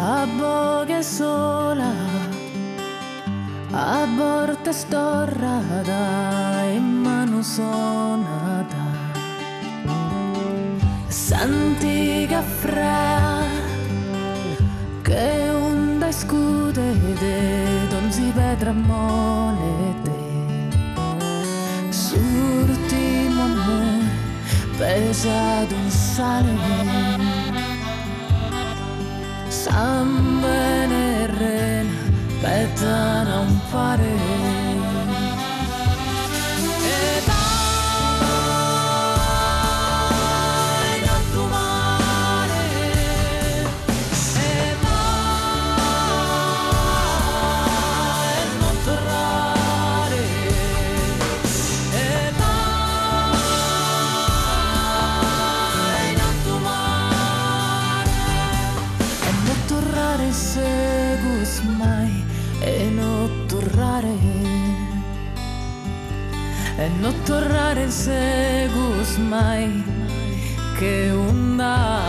a voce sola, a volte storrata e mano sonata. Senti che frea, che onda scudete, non si vedrà mole te. S'ultimo amore pesa d'un sale, sangue nel rene, pezza non fare. E dai, non tu male, e dai, non tornare, e dai, non tu male, e non tornare segus mai, e non tornare, e non tornare segus mai, che onda.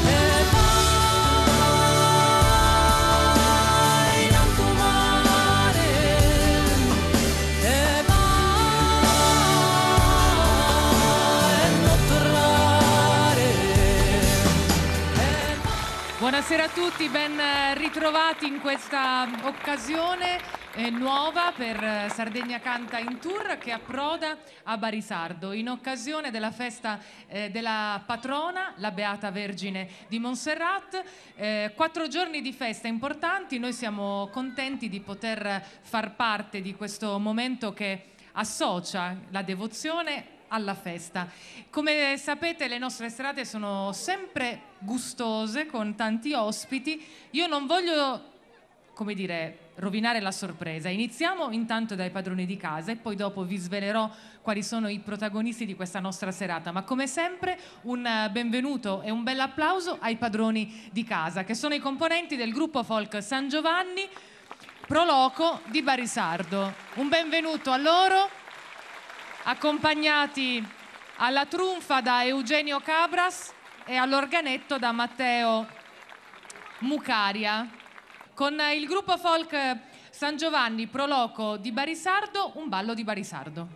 E vai, non tu male, e vai, e non tornare. Buonasera a tutti, ben ritrovati in questa occasione nuova per Sardegna Canta in Tour, che approda a Barisardo in occasione della festa della patrona, la Beata Vergine di Montserrat. 4 giorni di festa importanti, noi siamo contenti di poter far parte di questo momento che associa la devozione alla festa. Come sapete, le nostre serate sono sempre gustose, con tanti ospiti. Io non voglio, come dire, rovinare la sorpresa. Iniziamo intanto dai padroni di casa e poi dopo vi svelerò quali sono i protagonisti di questa nostra serata. Ma come sempre un benvenuto e un bel applauso ai padroni di casa, che sono i componenti del gruppo folk San Giovanni Pro Loco di Barisardo. Un benvenuto a loro, accompagnati alla trunfa da Eugenio Cabras e all'organetto da Matteo Mucaria. Con il gruppo folk San Giovanni Pro Loco di Barisardo, un ballo di Barisardo.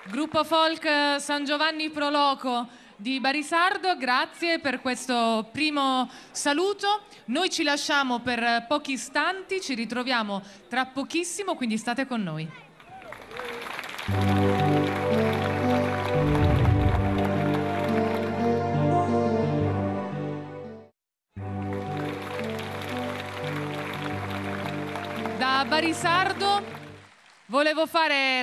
Gruppo folk San Giovanni Pro Loco di Barisardo, grazie per questo primo saluto. Noi ci lasciamo per pochi istanti, ci ritroviamo tra pochissimo, quindi state con noi. Da Barisardo volevo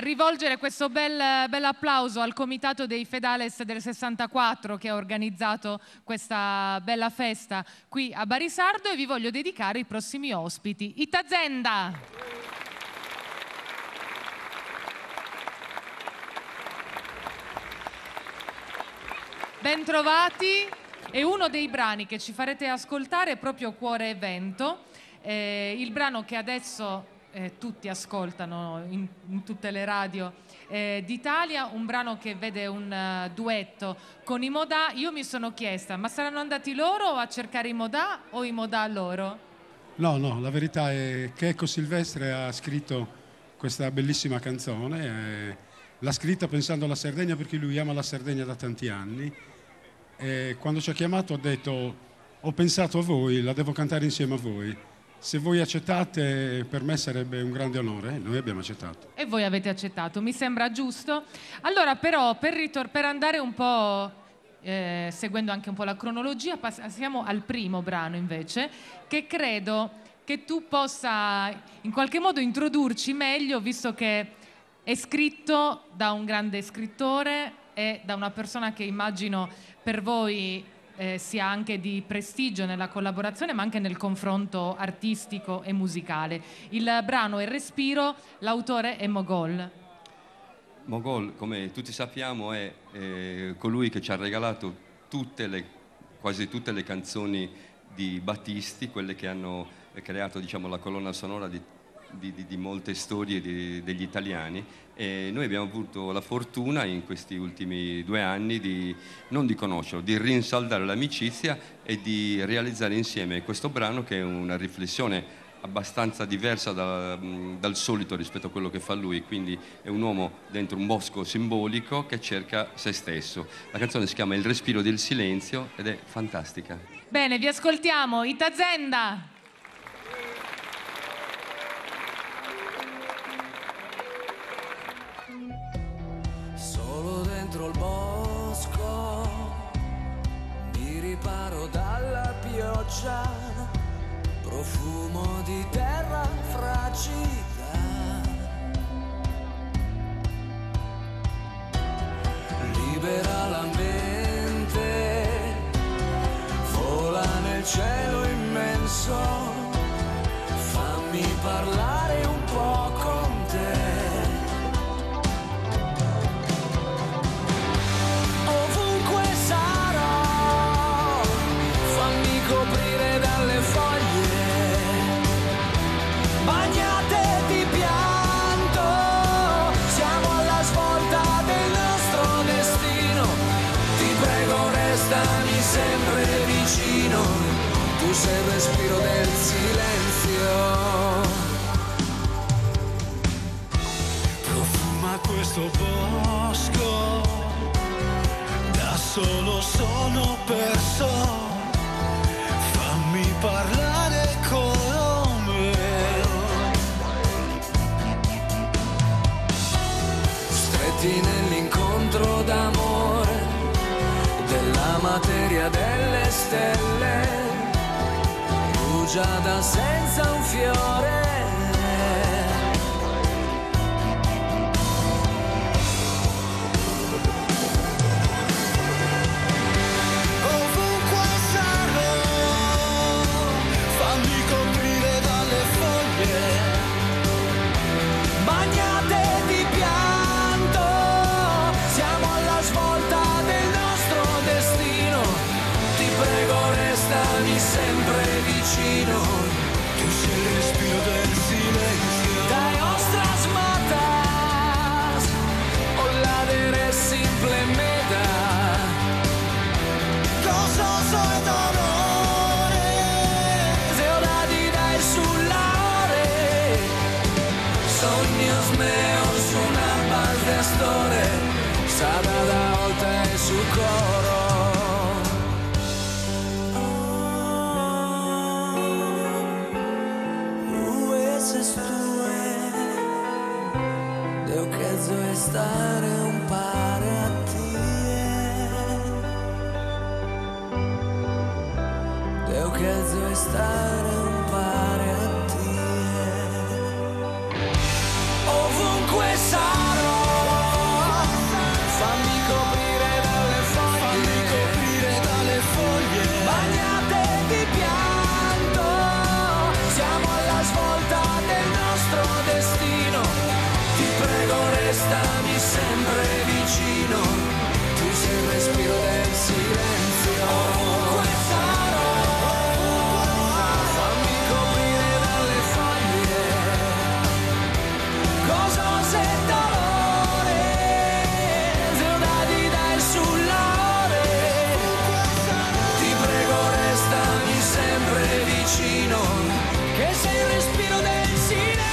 rivolgere questo bel applauso al Comitato dei Fedales del 64 che ha organizzato questa bella festa qui a Barisardo, e vi voglio dedicare i prossimi ospiti. Itazenda! Bentrovati, e uno dei brani che ci farete ascoltare è proprio Cuore e Vento, il brano che adesso tutti ascoltano in tutte le radio d'Italia, un brano che vede un duetto con i Modà. Io mi sono chiesta, ma saranno andati loro a cercare i Modà o i Modà loro? No, la verità è che Ecco Silvestre ha scritto questa bellissima canzone, l'ha scritta pensando alla Sardegna perché lui ama la Sardegna da tanti anni, e quando ci ha chiamato ha detto: ho pensato a voi, la devo cantare insieme a voi. Se voi accettate, per me sarebbe un grande onore. Noi abbiamo accettato. E voi avete accettato, mi sembra giusto. Allora però, per andare un po', seguendo anche un po' la cronologia, passiamo al primo brano invece, che credo che tu possa in qualche modo introdurci meglio, visto che è scritto da un grande scrittore e da una persona che immagino per voi sia anche di prestigio nella collaborazione, ma anche nel confronto artistico e musicale. Il brano è Respiro, l'autore è Mogol. Mogol, come tutti sappiamo, è colui che ci ha regalato quasi tutte le canzoni di Battisti, quelle che hanno creato, diciamo, la colonna sonora di molte storie degli italiani, e noi abbiamo avuto la fortuna in questi ultimi 2 anni non di conoscerlo, di rinsaldare l'amicizia e di realizzare insieme questo brano, che è una riflessione abbastanza diversa dal solito rispetto a quello che fa lui, quindi è un uomo dentro un bosco simbolico che cerca se stesso. La canzone si chiama Il respiro del silenzio ed è fantastica. Bene, vi ascoltiamo, Itazenda! Dentro il bosco mi riparo dalla pioggia, profumo di terra fragida, libera la mente, vola nel cielo immenso, fammi parlare un po' con te. Coprire dalle foglie bagnate di pianto, siamo alla svolta del nostro destino, ti prego restami sempre vicino, tu sei il respiro del silenzio, profuma questo bosco, da solo sono perso, parlare con me, stretti nell'incontro d'amore, della materia delle stelle, rugiada senza un fiore. Bagnate di pianto, siamo alla svolta del nostro destino, ti prego restami sempre vicino, tu sei il respiro del silenzio. Dai ostras matas, o la de simple meta, gozoso e dolore, se o la direi sull'ore, sueños meos, una paz de astores. su coro. Eu quero estar para ti. Eu quero estar para ti. Ovunque sarò, fammi coprire dalle foglie, bagnate di pianto. Siamo alla svolta del nostro destino. Ti prego, restami sempre vicino. Tu sei il respiro del silenzio. Ovunque sarò, fammi coprire dalle foglie, cose e dolore, saudade dai sull'ore. Ti prego, restami sempre vicino, che sei il respiro del silenzio.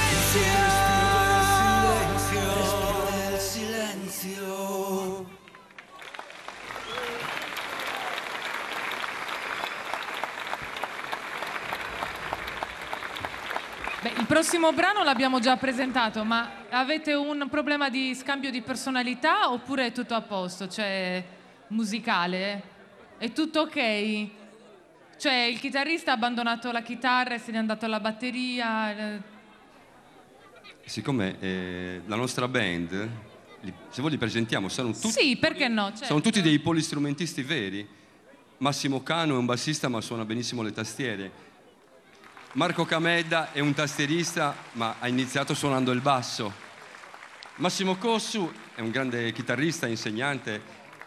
Beh, il prossimo brano l'abbiamo già presentato, ma avete un problema di scambio di personalità oppure è tutto a posto? Cioè, musicale? È tutto ok? Cioè, il chitarrista ha abbandonato la chitarra e se n'è andato alla batteria? Siccome la nostra band, se voi li presentiamo, sono tutti, Sì, perché no? Certo. sono tutti dei polistrumentisti veri. Massimo Cano è un bassista ma suona benissimo le tastiere. Marco Camedda è un tastierista ma ha iniziato suonando il basso. Massimo Cossu è un grande chitarrista, insegnante,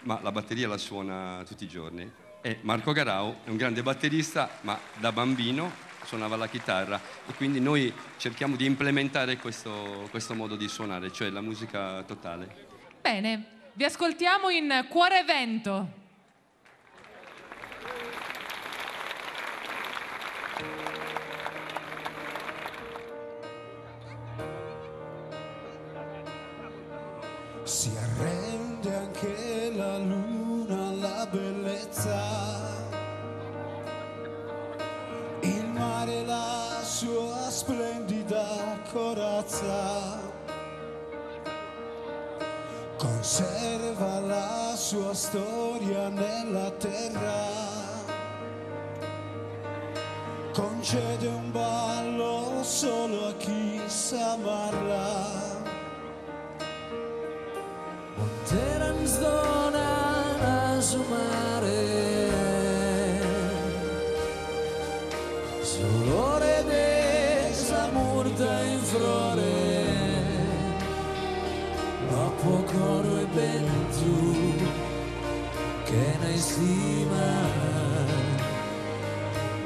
ma la batteria la suona tutti i giorni. E Marco Garau è un grande batterista ma da bambino suonava la chitarra e quindi noi cerchiamo di implementare questo modo di suonare, cioè la musica totale. Bene, vi ascoltiamo in Cuore Vento. Si arrende anche la luna alla bellezza, il mare la sua splendida corazza, conserva la sua storia nella terra, concede un ballo solo a chi sa amarla. Teraz zdona su mare, sull'ore desa murta in flore, ma poco e ben tu che ne estima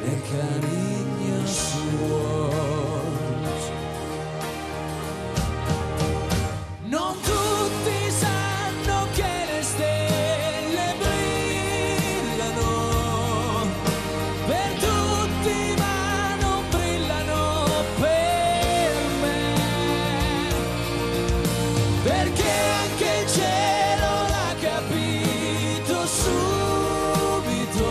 e cariño suo. Non tutti sanno che le stelle brillano per tutti, ma non brillano per me, perché anche il cielo l'ha capito subito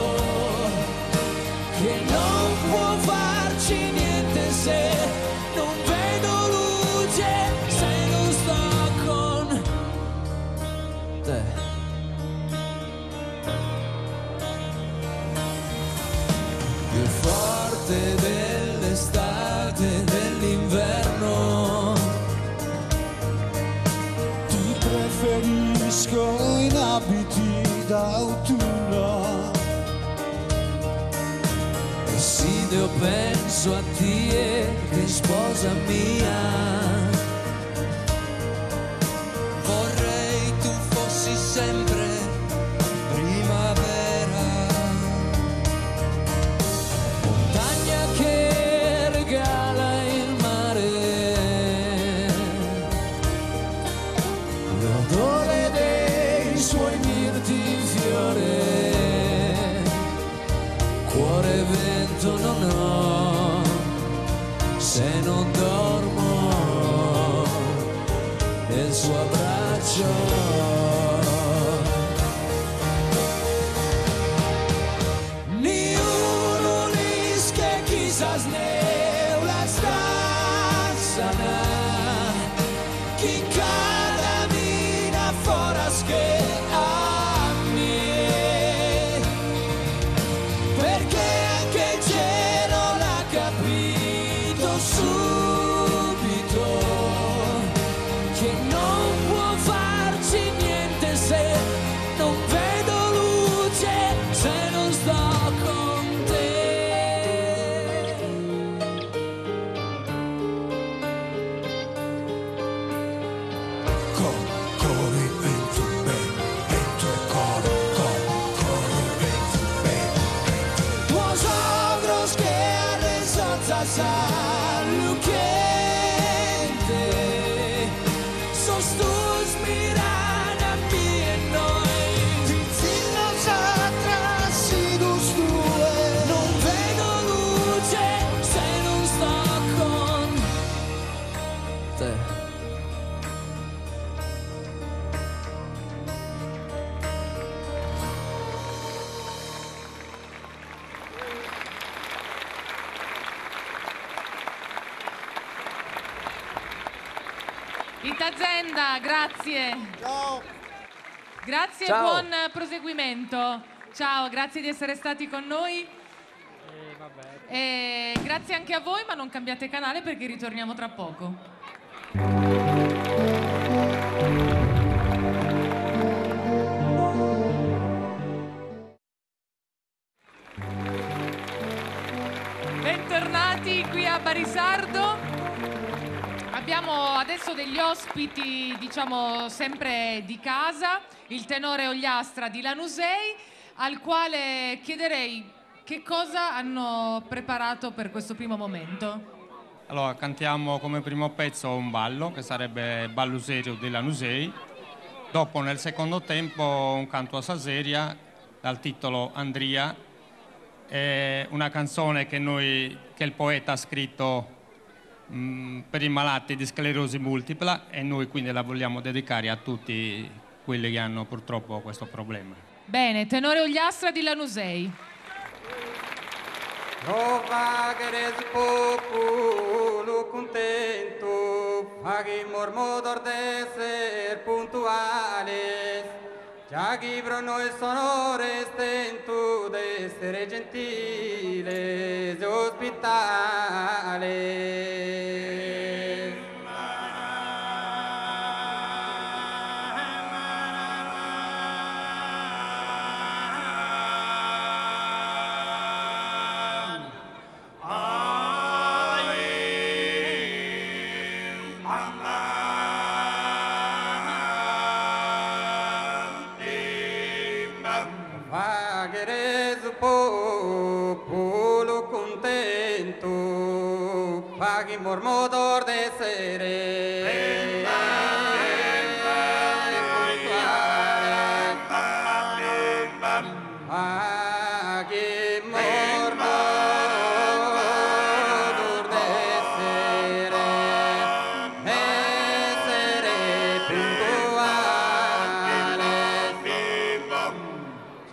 che non può farci niente se non vedo luce, se non sto con te. Più forte dell'estate e dell'inverno, ti preferisco in abiti d'autunno. E sì, io penso a te che sposa mia, vorrei tu fossi sempre primavera, montagna che regala il mare, l'odore dei suoi mirti in fiore, cuore vento non ho se non dormo nel suo abbraccio. cada mina foras che a me, perché anche il cielo l'ha capito subito che non può farci niente se non vedo luce, se non sto con te. Corri into me, into el coro, corri into me. Tuos ogros que arresotas a luquente, sos tus mirada mi e noi, nos atrassidus tue, non vedo luce se non sto con te. Itazenda, grazie. Ciao. Grazie e Ciao. buon proseguimento. Ciao, grazie di essere stati con noi. E grazie anche a voi, ma non cambiate canale perché ritorniamo tra poco. Bentornati qui a Barisardo. Abbiamo adesso degli ospiti, diciamo, sempre di casa, il tenore Ogliastra di Lanusei, al quale chiederei che cosa hanno preparato per questo primo momento. Allora, cantiamo come primo pezzo un ballo, che sarebbe Ballo Serio di Lanusei. Dopo, nel secondo tempo, un canto a Saseria, dal titolo Andria. È una canzone che il poeta ha scritto per i malati di sclerosi multipla e noi quindi la vogliamo dedicare a tutti quelli che hanno purtroppo questo problema. Bene, tenore Ogliastra di Lanusei. No vagheres popolo contento, paghi mormodor de ser puntuales, giaghi brono sonores tento de essere gentiles e ospitales. Vagheres popolo contento, paghi mormodor de sere. Paghi mormodor de sere, essere puntuales.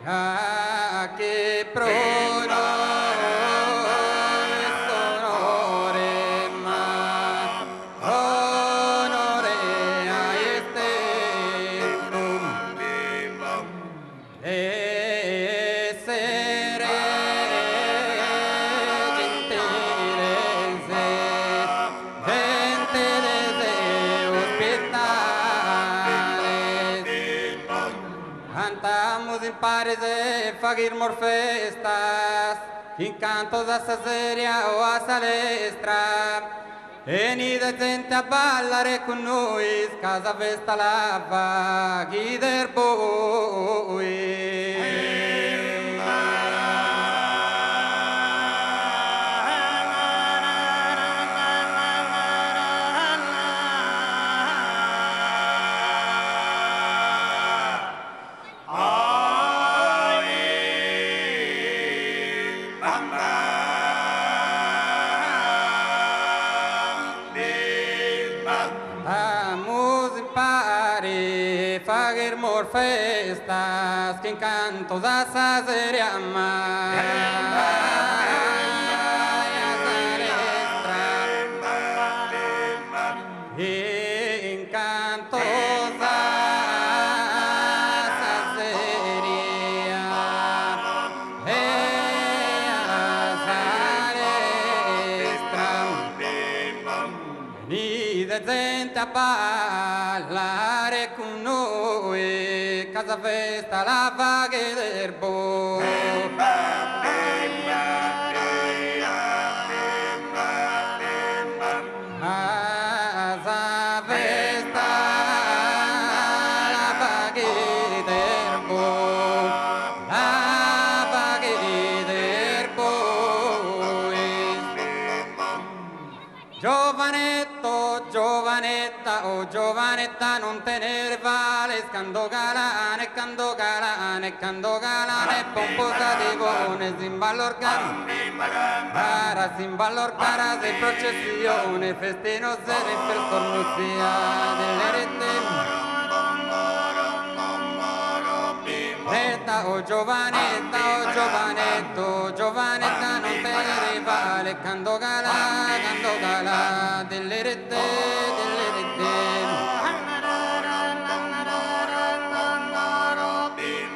Ya que prono sonore ma onore a este essere gentiles e ospitales. Cantamos in pares e fagirmos festas, in cantos a Saseria o a Salestra. Venite gente a ballare con noi, casa festa la guider voi. Vamos in pare, fagirmos festas, que cantos a Saseria in canto saseria e alla salestra venite gente a ballare con noi, casa festa la vaga d'erbo. Giovanetto, giovanetta, oh giovanetta, non tenere vale, scando galane, pomposa di buone, zimballorcare, cara, zimballorcara, se processione, festino sere per stornuzia delle rette. Oh giovanetta, oh giovanetto, giovanetta, non te ne rivale, cando gala, delle rette, delle rette.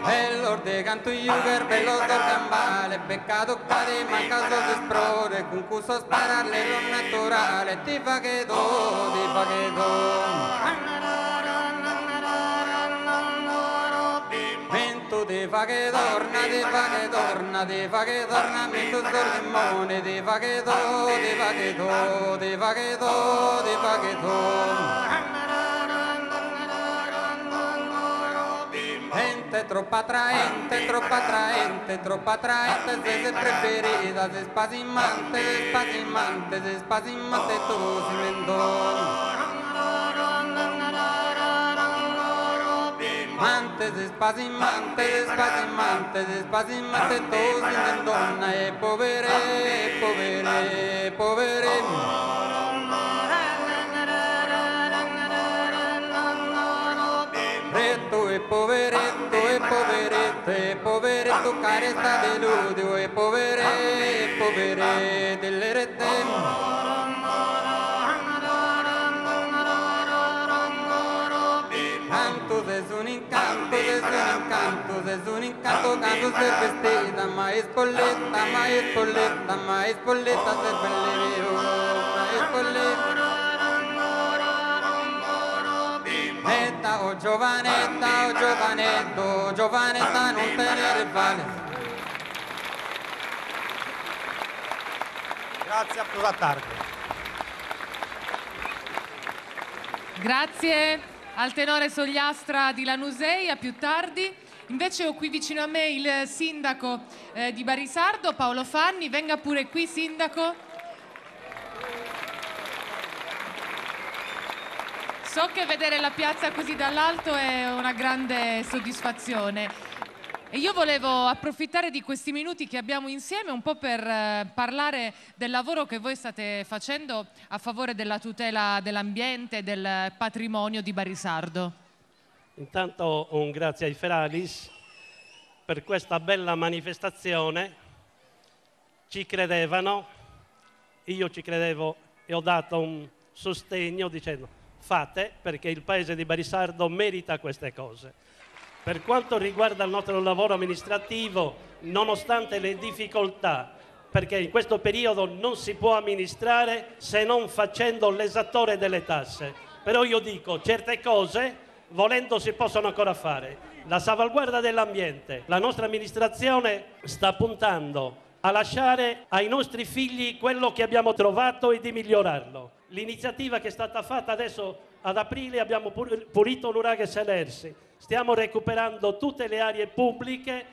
Bello de canto yuger, bello do gambale, peccato cade, mancato di sprore, con cuso spararle lo naturale, ti fa che do, ti fa che do. Ti fa che torna, ti fa che torna, ti fa che torna, mi tu limone, ti fa che do, ti fa che do, ti fa che do, ti fa che do. Gente troppo attraente, se preferita, se spasimante, tu si mendò. Se spasimante, tu si donna e povere, poveretto, care sta deludio e povere, delle rette. Es un incanto, canto ser vestida, maíz poleta, ser bellevio, maíz poleta. Netta, oh giovanetta, non te ne rivale. Grazie, a più tardi. Grazie al tenore Sogliastra di Lanusei, a più tardi. Invece ho qui vicino a me il sindaco di Barisardo, Paolo Fanni. Venga pure qui, sindaco. So che vedere la piazza così dall'alto è una grande soddisfazione. E io volevo approfittare di questi minuti che abbiamo insieme un po' per parlare del lavoro che voi state facendo a favore della tutela dell'ambiente e del patrimonio di Barisardo. Intanto un grazie ai Feralis per questa bella manifestazione. Ci credevano, io ci credevo e ho dato un sostegno dicendo fate, perché il paese di Barisardo merita queste cose. Per quanto riguarda il nostro lavoro amministrativo, nonostante le difficoltà, perché in questo periodo non si può amministrare se non facendo l'esattore delle tasse, però io dico certe cose volendo si possono ancora fare. La salvaguardia dell'ambiente, la nostra amministrazione sta puntando a lasciare ai nostri figli quello che abbiamo trovato e di migliorarlo. L'iniziativa che è stata fatta adesso ad aprile, abbiamo pulito l'Uraghe Selersi, stiamo recuperando tutte le aree pubbliche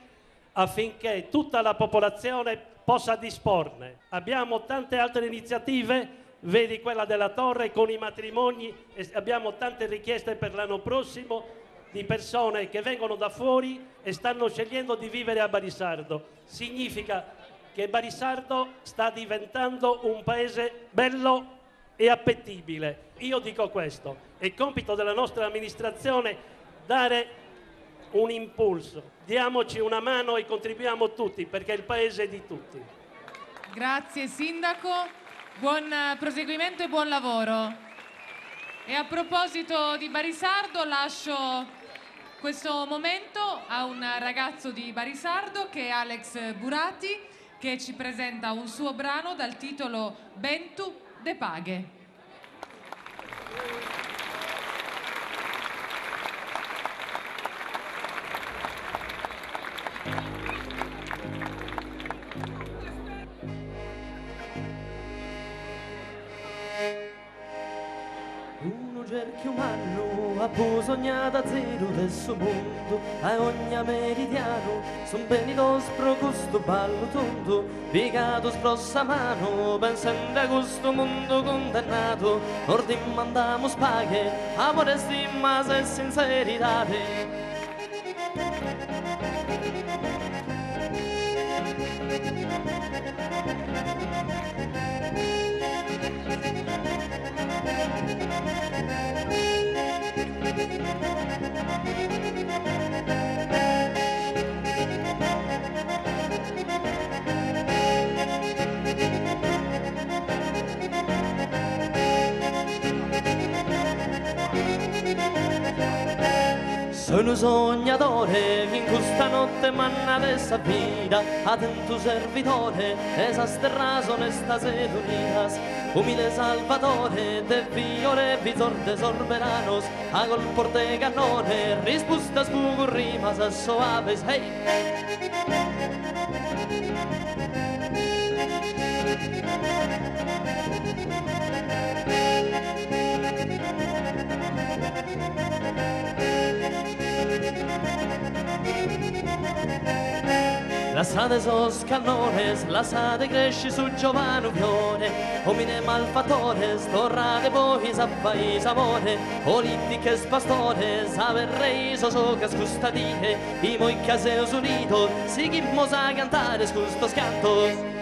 affinché tutta la popolazione possa disporne. Abbiamo tante altre iniziative, vedi quella della Torre con i matrimoni, e abbiamo tante richieste per l'anno prossimo di persone che vengono da fuori e stanno scegliendo di vivere a Barisardo. Significa che Barisardo sta diventando un paese bello e appetibile. Io dico questo, è compito della nostra amministrazione dare un impulso, diamoci una mano e contribuiamo tutti perché il paese è di tutti. Grazie sindaco, buon proseguimento e buon lavoro. E a proposito di Barisardo, lascio questo momento a un ragazzo di Barisardo che è Alex Burati, che ci presenta un suo brano dal titolo Bentu de Paghe. Un cerchio umano ha bisognato a zero del suo mondo, a ogni meridiano son benito sprocusto ballo tondo, piegato sprossa mano, pensando a questo mondo condannato, ordine mandiamo spaghe, amore, stima e sincerità. Sono sognatore che in questa notte manna dessa vita, attento servitore, esasterrato onesta sedunitas, umile salvatore, de viole visor de sorberanos, a col porte cannone, risposta spucurrimas a soaves, hey! Lasciate sos cannones, lasciate cresci su giovane fiore, omine malfattores, torrate poi s'appais amore, politiche spastores, aver reso so che scustadite, i moi caseos unito, si chimmo sa cantare scustos cantos.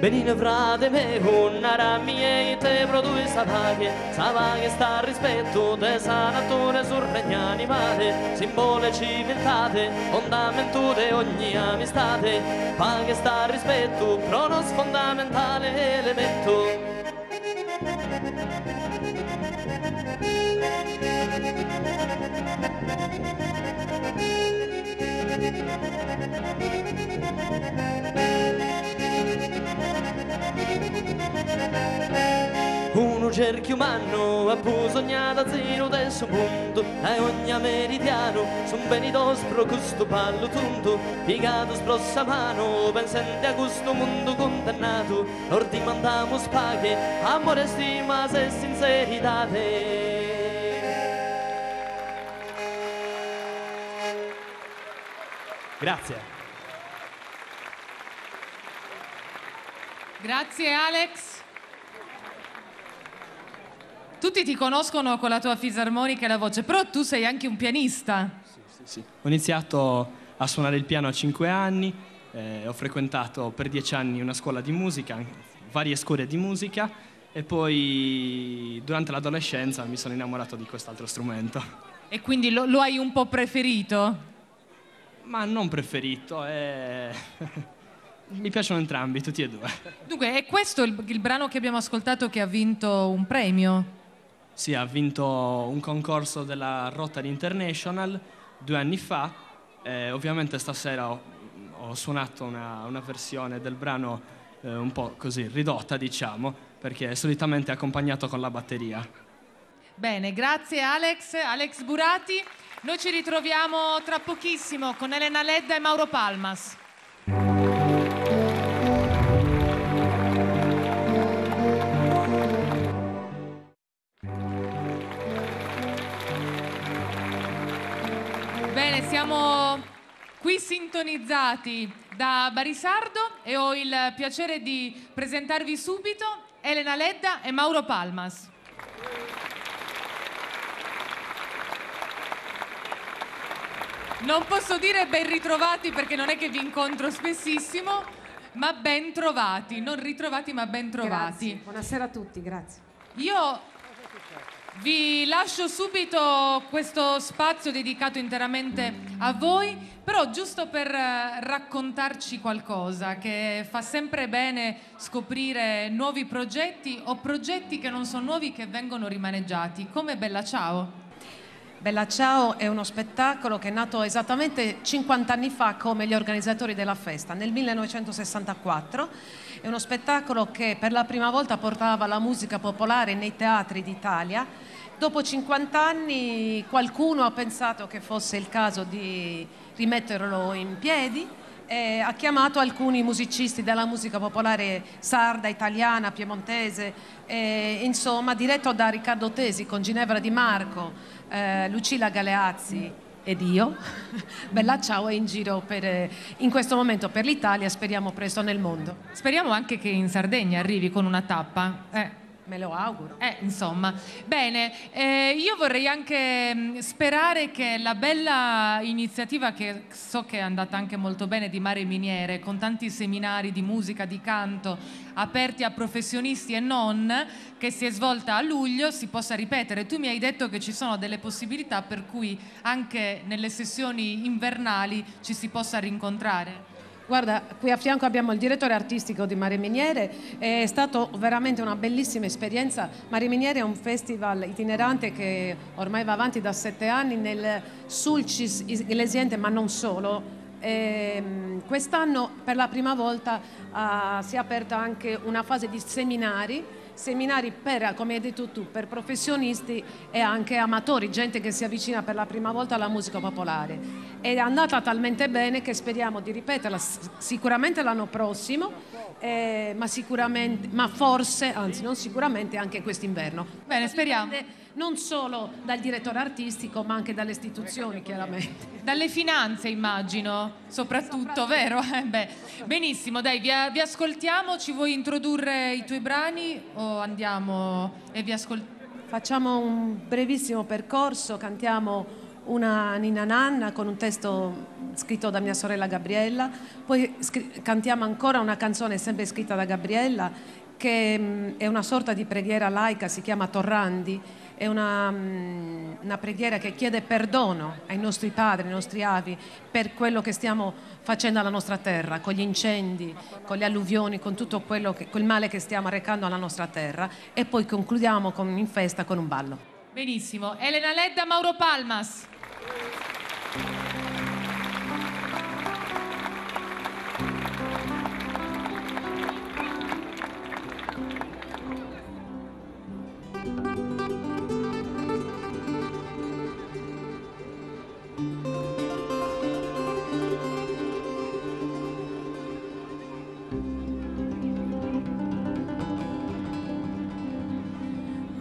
Benine frate me una ramie e te produi savaghe sta a rispetto de sa natura sul regno animale, simbole civiltate, fondamento de ogni amistate, paghe sta a rispetto, cronos fondamentale elemento. Un cerchio umano ha bisognato a zero del suo mondo, a ogni meridiano son benito sprocusto pallo tondo, piegato sprossa mano, pensando a questo mondo condannato, ordine mandiamo spaghe, amore, stima e sincerità. Grazie. Grazie Alex. Tutti ti conoscono con la tua fisarmonica e la voce, però tu sei anche un pianista. Sì. Ho iniziato a suonare il piano a 5 anni, ho frequentato per 10 anni una scuola di musica, varie scuole di musica, e poi durante l'adolescenza mi sono innamorato di quest'altro strumento. E quindi lo hai un po' preferito? Ma non preferito, mi piacciono entrambi, tutti e due. Dunque, è questo il brano che abbiamo ascoltato che ha vinto un premio? Sì, ha vinto un concorso della Rotary International 2 anni fa. Ovviamente stasera ho suonato una versione del brano un po' così ridotta, diciamo, perché è solitamente accompagnato con la batteria. Bene, grazie Alex Burati. Noi ci ritroviamo tra pochissimo con Elena Ledda e Mauro Palmas. Bene, siamo qui sintonizzati da Barisardo e ho il piacere di presentarvi subito Elena Ledda e Mauro Palmas. Non posso dire ben ritrovati perché non è che vi incontro spessissimo, ma ben trovati, non ritrovati ma ben trovati. Grazie. Buonasera a tutti, grazie. Io Vi lascio subito questo spazio dedicato interamente a voi, però giusto per raccontarci qualcosa, che fa sempre bene scoprire nuovi progetti o progetti che non sono nuovi, che vengono rimaneggiati, come Bella Ciao. Bella Ciao è uno spettacolo che è nato esattamente 50 anni fa come gli organizzatori della festa, nel 1964. È uno spettacolo che per la prima volta portava la musica popolare nei teatri d'Italia. Dopo 50 anni qualcuno ha pensato che fosse il caso di rimetterlo in piedi e ha chiamato alcuni musicisti della musica popolare sarda, italiana, piemontese, insomma diretto da Riccardo Tesi con Ginevra Di Marco, Lucilla Galeazzi ed io. Bella Ciao è in giro in questo momento per l'Italia, speriamo presto nel mondo. Speriamo anche che in Sardegna arrivi con una tappa. Me lo auguro. Insomma, bene, io vorrei anche sperare che la bella iniziativa, che so che è andata anche molto bene, di Mare Miniere, con tanti seminari di musica, di canto, aperti a professionisti e non, che si è svolta a luglio, si possa ripetere. Tu mi hai detto che ci sono delle possibilità per cui anche nelle sessioni invernali ci si possa rincontrare. Guarda, qui a fianco abbiamo il direttore artistico di Mare Miniere, è stato veramente una bellissima esperienza. Mare Miniere è un festival itinerante che ormai va avanti da 7 anni nel Sulcis Iglesiente, ma non solo. Quest'anno per la prima volta si è aperta anche una fase di seminari per, come hai detto tu, per professionisti e anche amatori, gente che si avvicina per la prima volta alla musica popolare. È andata talmente bene che speriamo di ripeterla sicuramente l'anno prossimo, ma forse, anzi non sicuramente, anche quest'inverno. Bene, speriamo. Non solo dal direttore artistico, ma anche dalle istituzioni, chiaramente. Dalle finanze, immagino, soprattutto, vero? Benissimo, dai, vi ascoltiamo. Ci vuoi introdurre i tuoi brani o andiamo e vi ascoltiamo? Facciamo un brevissimo percorso, cantiamo una Ninna Nanna con un testo scritto da mia sorella Gabriella, poi cantiamo ancora una canzone sempre scritta da Gabriella, che è una sorta di preghiera laica, si chiama Torrandi. È una preghiera che chiede perdono ai nostri padri, ai nostri avi, per quello che stiamo facendo alla nostra terra, con gli incendi, con le alluvioni, con tutto quel male che stiamo arrecando alla nostra terra. E poi concludiamo in festa con un ballo. Benissimo. Elena Ledda, Mauro Palmas.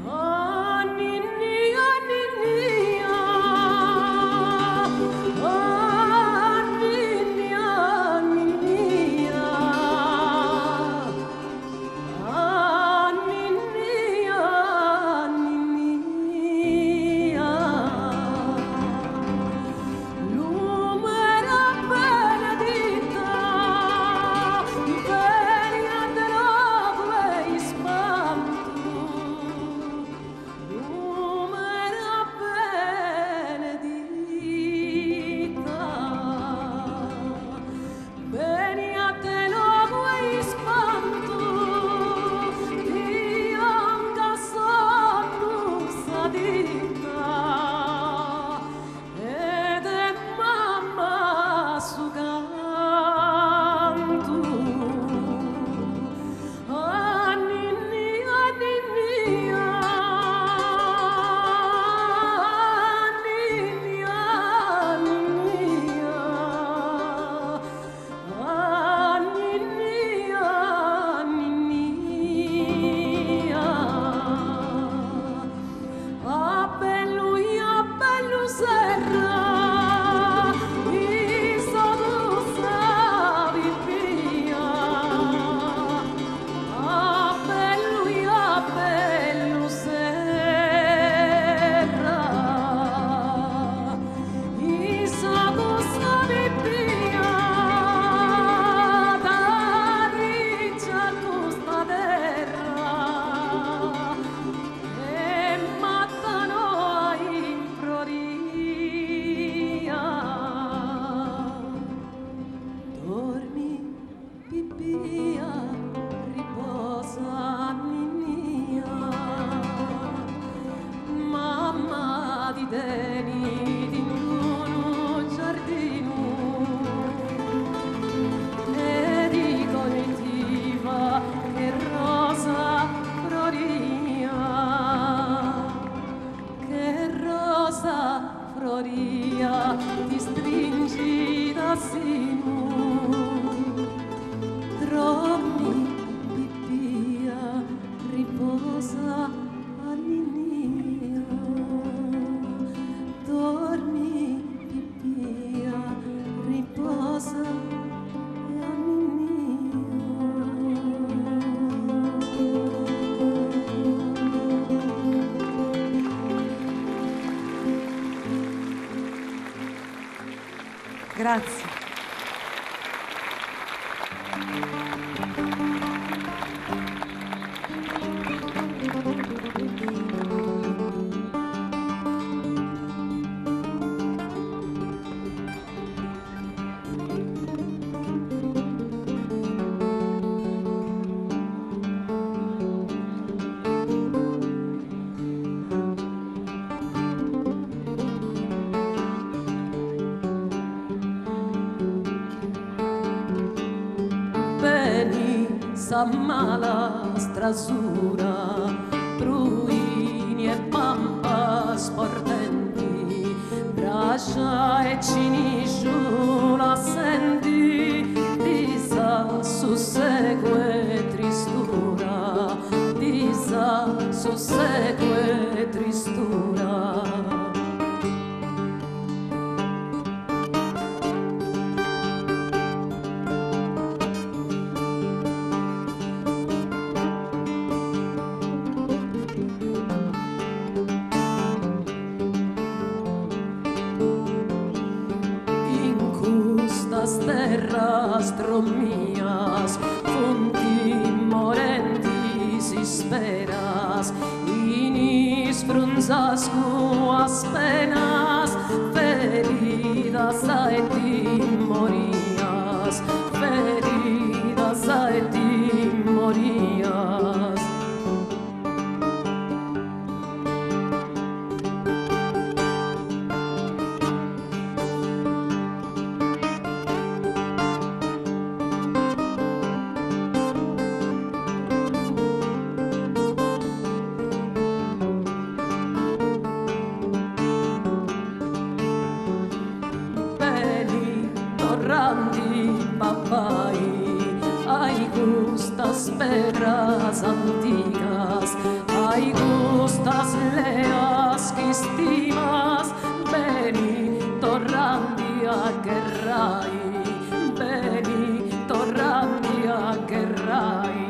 Oh, Ninni, oh, Ninni, oh. ti stringi da sinu, dormi pipia, riposa all'innia, dormi pipia, riposa Grazie. Mala strasura, pruini e pampas portenti, braccia e cinisciula senti, disa sussegue tristura, disa sussegue tristura. Terras dromias, funti morentis isperas, inis frunzas cuas penas, feridas aetimorias, feridas aetimorias. Ai gustas perras antigas, ai gustas leas que estimas, veni torrandi a guerrai, veni torrandi a guerrai.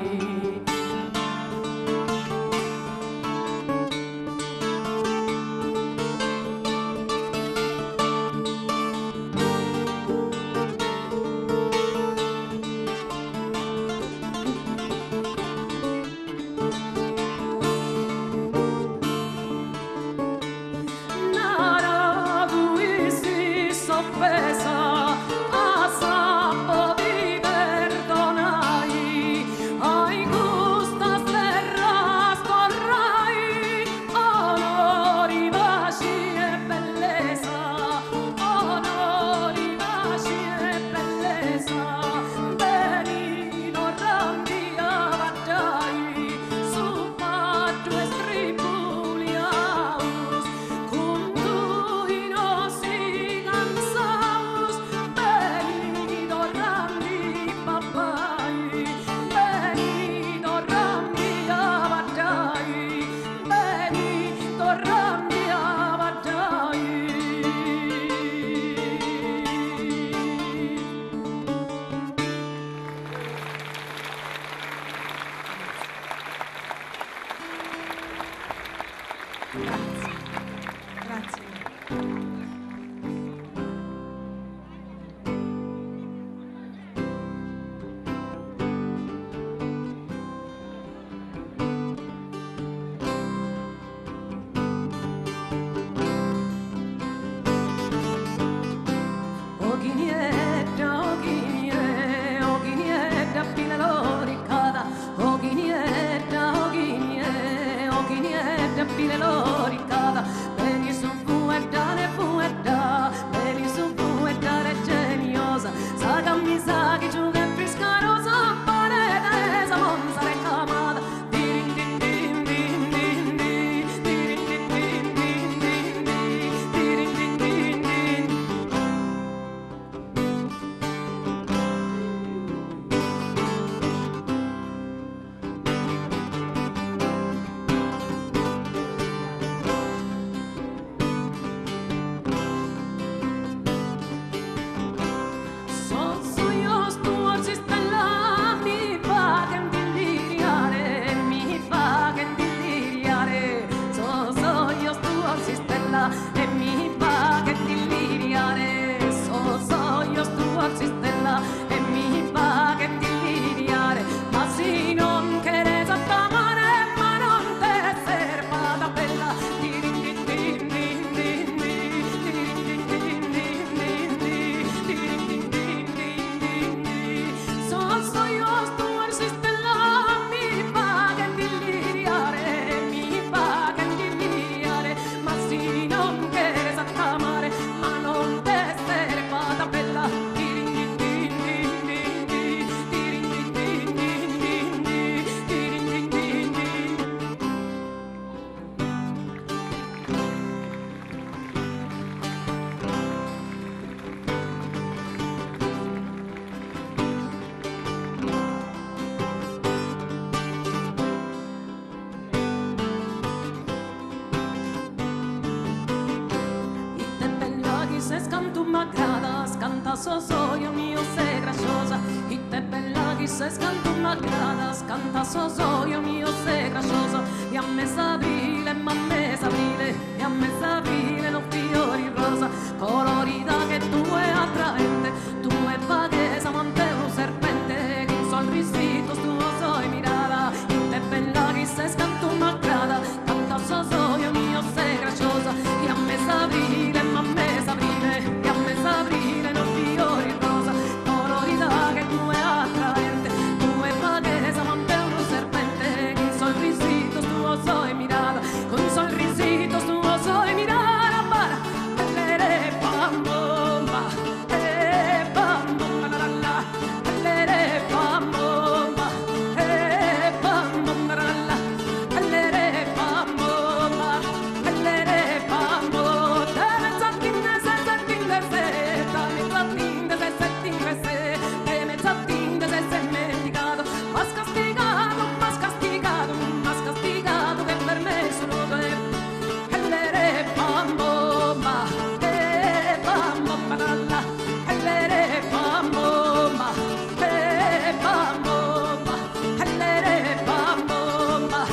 canto m'aggradas, canta soio mio sei graciosa, e te bella chi se canto m'aggradas, canta soio mio sei graciosa, e a me s'aprile, ma a me s'aprile, e a me s'aprile non fiori rosa, colorita che tu è attraente, tu è vaghesa, mante un serpente, che sol risito tu soi mirada, e te bella chi se canto m'aggrada, canta soio mio sei graciosa, e a me s'aprile, ma a me s'aprile, e a me s'aprile non fiori rosa, colorita che tu è attraente, tu è vaghesa, mante un serpente, che sol risito tu soi mirada, con sol risito tu soi mirada, para, allere pam bomba, pam bomba la la, allere pam bomba, pam bomba la la, allere pam bomba, allere pam bomba, da mezz'attinda se settinda se, da mezz'attinda se settinda se, da mezz'attinda se sei medicato, ma scastigato, ma scastigato, ma scastigato che per me sono te, allere pam bomba, pam bomba la la, allere pam bomba, pam bomba, allere pam bomba,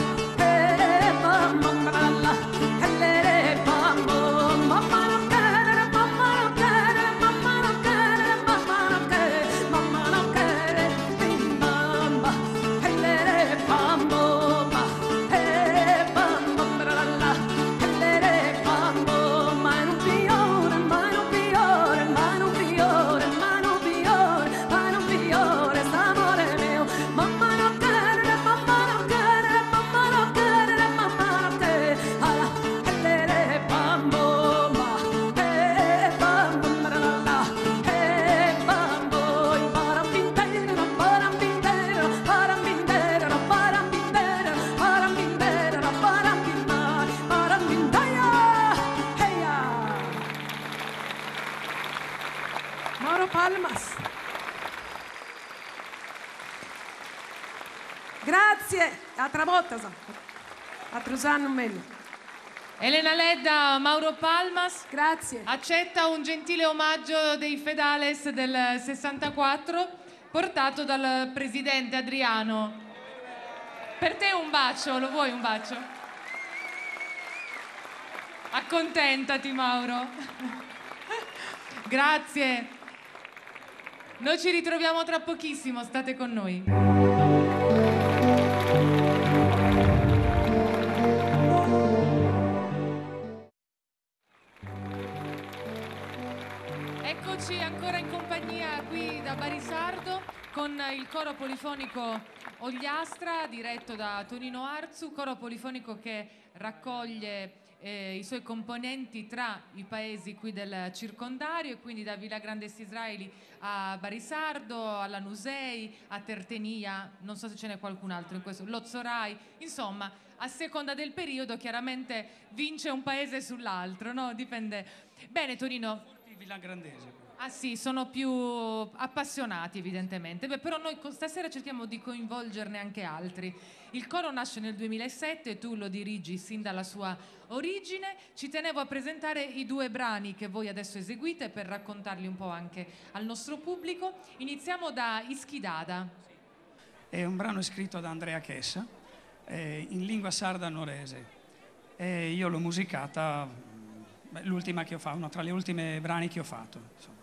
pam bomba la la, allere pam bomba, mamma non chiede, mamma non chiede, mamma non chiede, mamma non chiede, mamma non chiede, bim bamba, allere pam bomba, pam bomba la la, allere pam bomba, ma non fiore, ma non fiore, ma non fiore, ma non fiore, ma non fiore, s'amore mio, mamma non chiede, mamma non chiede, mamma non chiede, mamma non chiede, alla, allere pam bomba, pam bomba la la, pam boy, parambintero, parambintero, parambintero, parambintero, parambintero, parambintero, parambintero, heya! Mauro Palmas. Grazie, altra volta, altro anno meno. Elena Ledda, Mauro Palmas. Grazie. Accetta un gentile omaggio dei Fedales del 64 portato dal presidente Adriano. Per te un bacio, lo vuoi un bacio? Accontentati Mauro. Grazie. Noi ci ritroviamo tra pochissimo, state con noi. Eccoci ancora in compagnia qui da Barisardo con il coro polifonico Ogliastra diretto da Tonino Arzu, coro polifonico che raccoglie i suoi componenti tra i paesi qui del circondario e quindi da Villa Grande Israeli a Barisardo, alla Nusei, a Tertenia, non so se ce n'è qualcun altro in questo, Lozzorai, insomma a seconda del periodo chiaramente vince un paese sull'altro, no? Dipende. Bene Tonino. Villa Grandese. Ah sì, sono più appassionati evidentemente. Beh, però noi stasera cerchiamo di coinvolgerne anche altri. Il coro nasce nel 2007, tu lo dirigi sin dalla sua origine. Ci tenevo a presentare i due brani che voi adesso eseguite per raccontarli un po' anche al nostro pubblico. Iniziamo da Ischidada. È un brano scritto da Andrea Chessa in lingua sarda norese. E io l'ho musicata. L'ultima che ho fatto, uno tra le ultime brani che ho fatto. Insomma.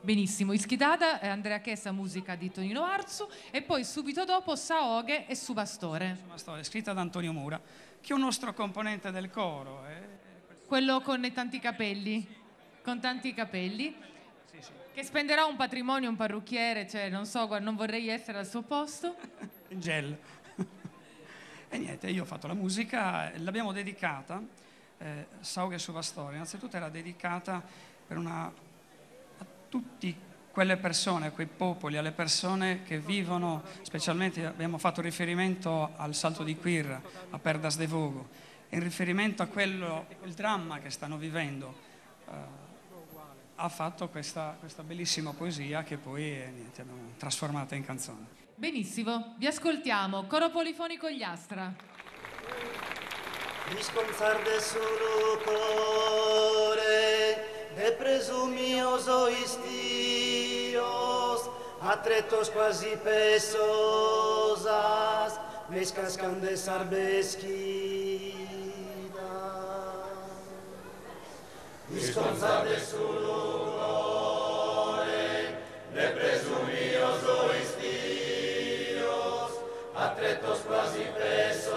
Benissimo, Ischidada, Andrea Chessa, musica di Tonino Arzu e poi subito dopo Saoghe e Subastore. Subastore, scritta da Antonio Mura, che è un nostro componente del coro. Quello con i tanti capelli, con tanti capelli, sì, sì. Che spenderà un patrimonio, un parrucchiere, cioè non so, non vorrei essere al suo posto. In gel. E niente, io ho fatto la musica, l'abbiamo dedicata. Saughe Subastore, innanzitutto era dedicata a tutte quelle persone, a quei popoli, alle persone che vivono, specialmente abbiamo fatto riferimento al Salto di Quirra, a Perdas de Vogo, in riferimento a quel dramma che stanno vivendo. Ha fatto questa bellissima poesia che poi abbiamo trasformata in canzone. Benissimo, vi ascoltiamo, coro polifonico Ogliastra. Risconzar de solo core, de presumios oistios, atretos quasi pesosas, mescas candes arbesquida. Disconzade sulugore, de presumios oistios, atretos quasi pesosas,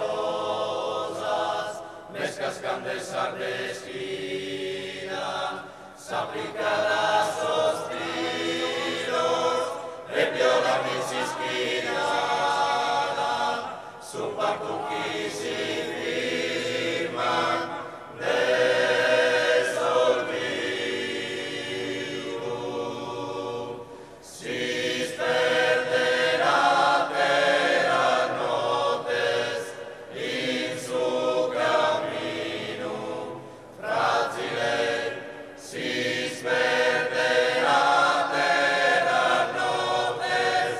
mescas candes arbesquida, s'applicarà sospiros, e viola misisquinada, su pacto qui si firma, desolvido, si sperderà terra notes in su cammino, fragile, si sperderà terra notes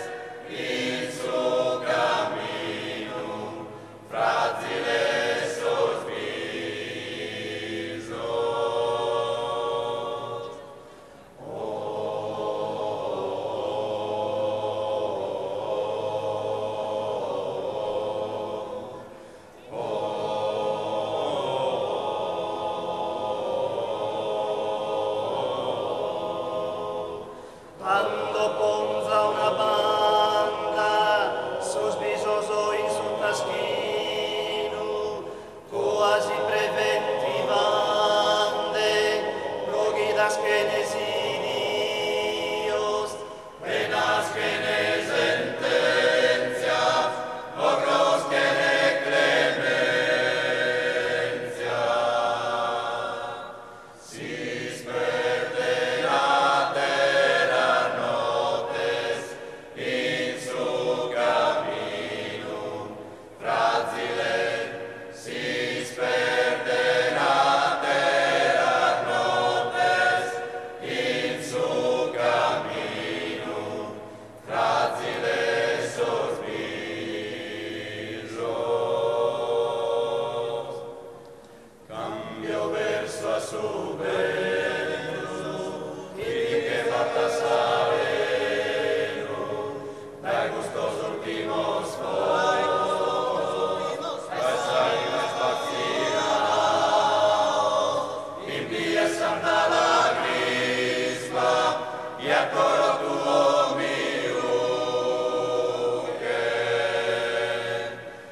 in su cammino, fragile sorriso. Quando ponza una banda, sosbisoso in su taschino, quasi preventivande, progidas que nesidios, penas que ne sentencia, logros que ne clemencia. Si sperderà terra notes in su cammino, fragile, si sperderà terra notes in su cammino, fragile sorriso. Cambio verso a su vento, che va pasareno, dai gustos últimos foros, passai más vacilados, empiezan a la grisma, y a coro tuo miuque,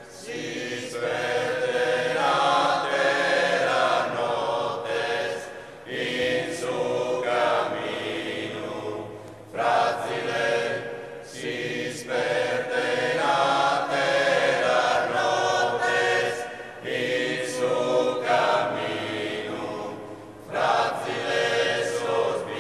si sperderà terra notes in su cammino, fragile, si sperderà terra notes in su cammino, fragile sospiro.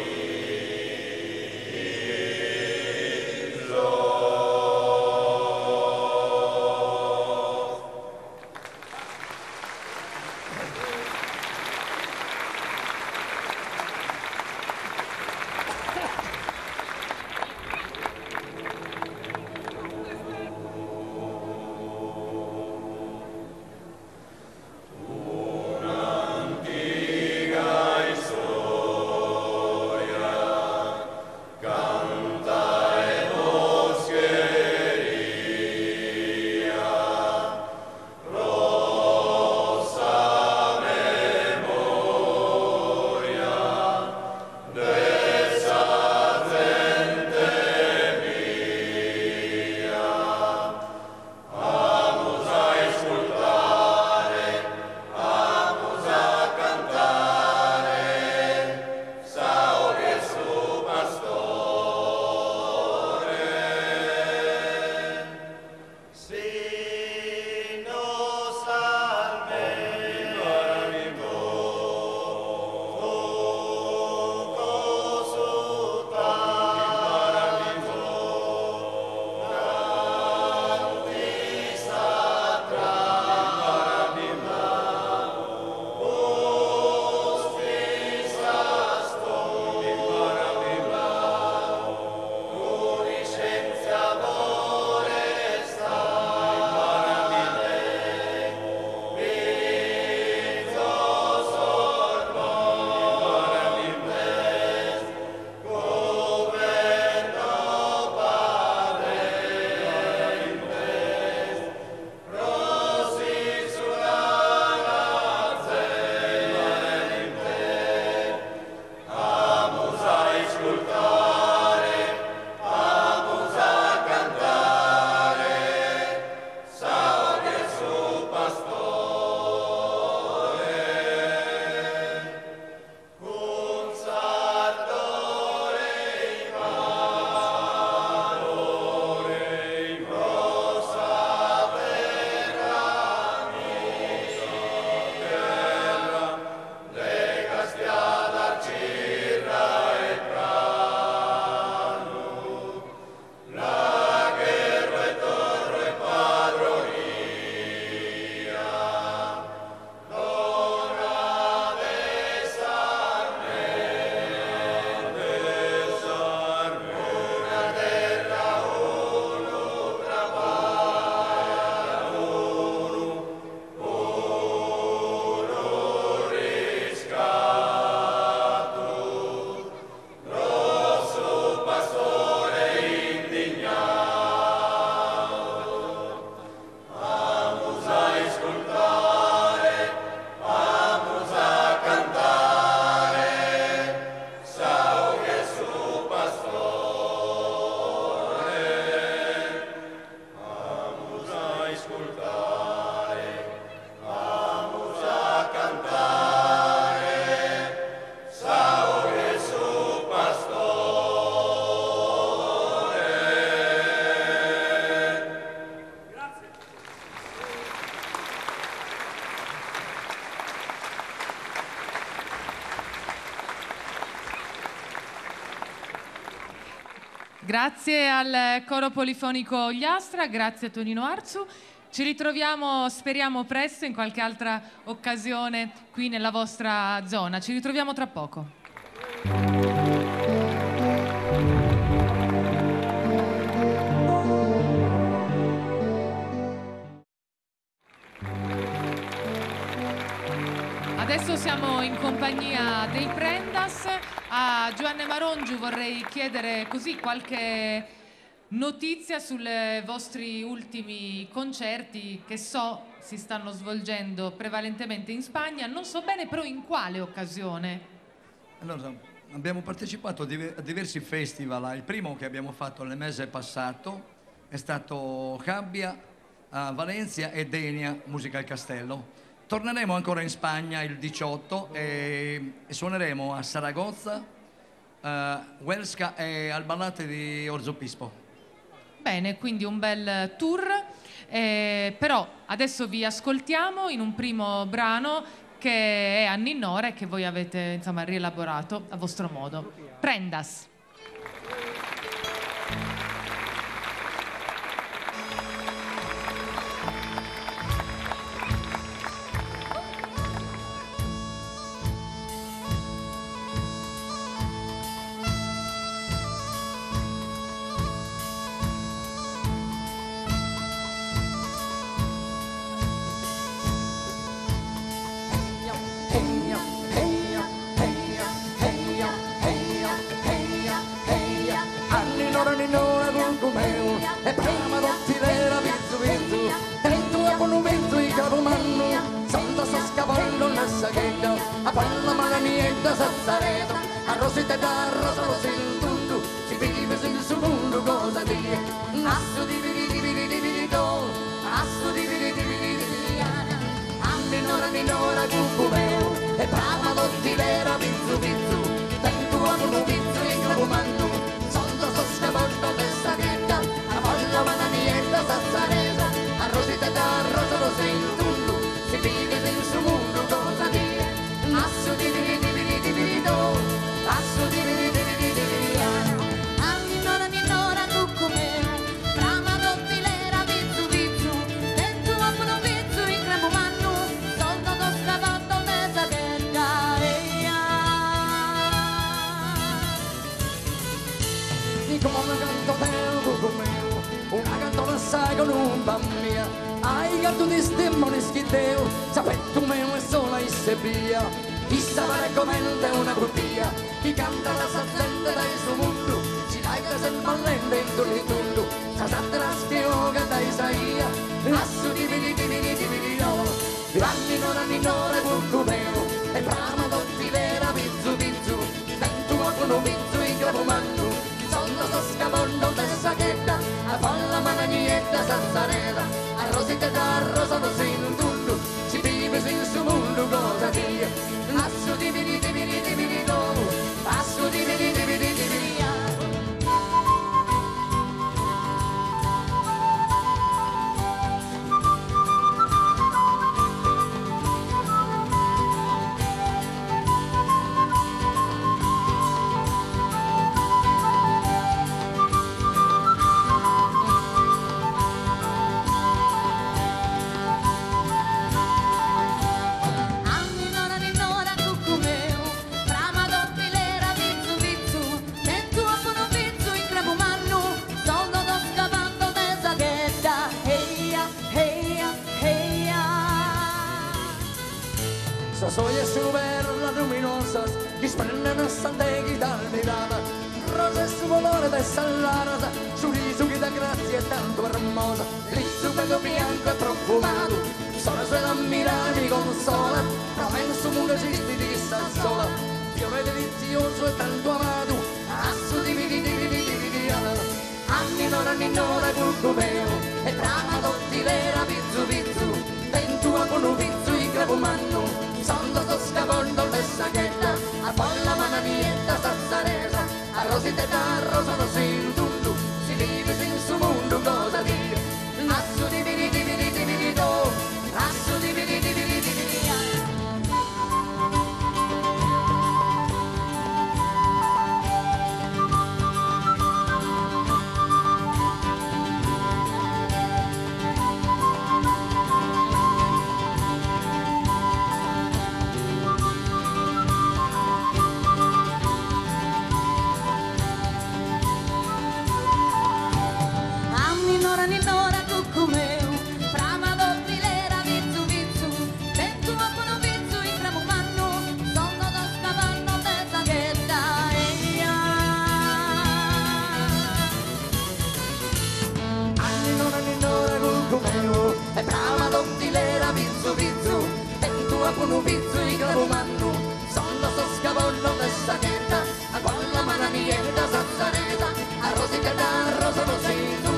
Grazie al coro polifonico Gliastra, grazie a Tonino Arzu. Ci ritroviamo, speriamo, presto in qualche altra occasione qui nella vostra zona. Ci ritroviamo tra poco. Adesso siamo in compagnia dei Prendas. A Giovanni Marongiu vorrei chiedere così qualche notizia sui vostri ultimi concerti che so si stanno svolgendo prevalentemente in Spagna, non so bene però in quale occasione. Allora, abbiamo partecipato a diversi festival. Il primo che abbiamo fatto nel mese passato è stato Gabbia, Valencia e Denia, Musica al Castello. Torneremo ancora in Spagna il 18 e suoneremo a Saragozza, Huesca e al Ballate di Orzopispo. Bene, quindi un bel tour, però adesso vi ascoltiamo in un primo brano che è Anninora e che voi avete insomma rielaborato a vostro modo. Prendas. Soy super luminosas que prenden hasta de guitarra rosa su valore de salada su riso que da gracia tanto hermosa lì su pelo bianco e profumato solo se la mira mi consola no en su mundo esiste di sta sola fiore delizioso e tanto amato asso dividi anni nora cucumeo e trama dottilera pizzu pizzu dentro a con un pizzu i crepumanno sono sto scavolto le saghetta a folla mananietta stazzaresa a rosite d'arro sono sin tundu si vive sin su mondo cosa dire asso dividi do asso dividi un pizzo di capomanno, sono sto scavollo de saghetta, a quella mano mieta sazzareta, a rosicata, a rosa lo sento,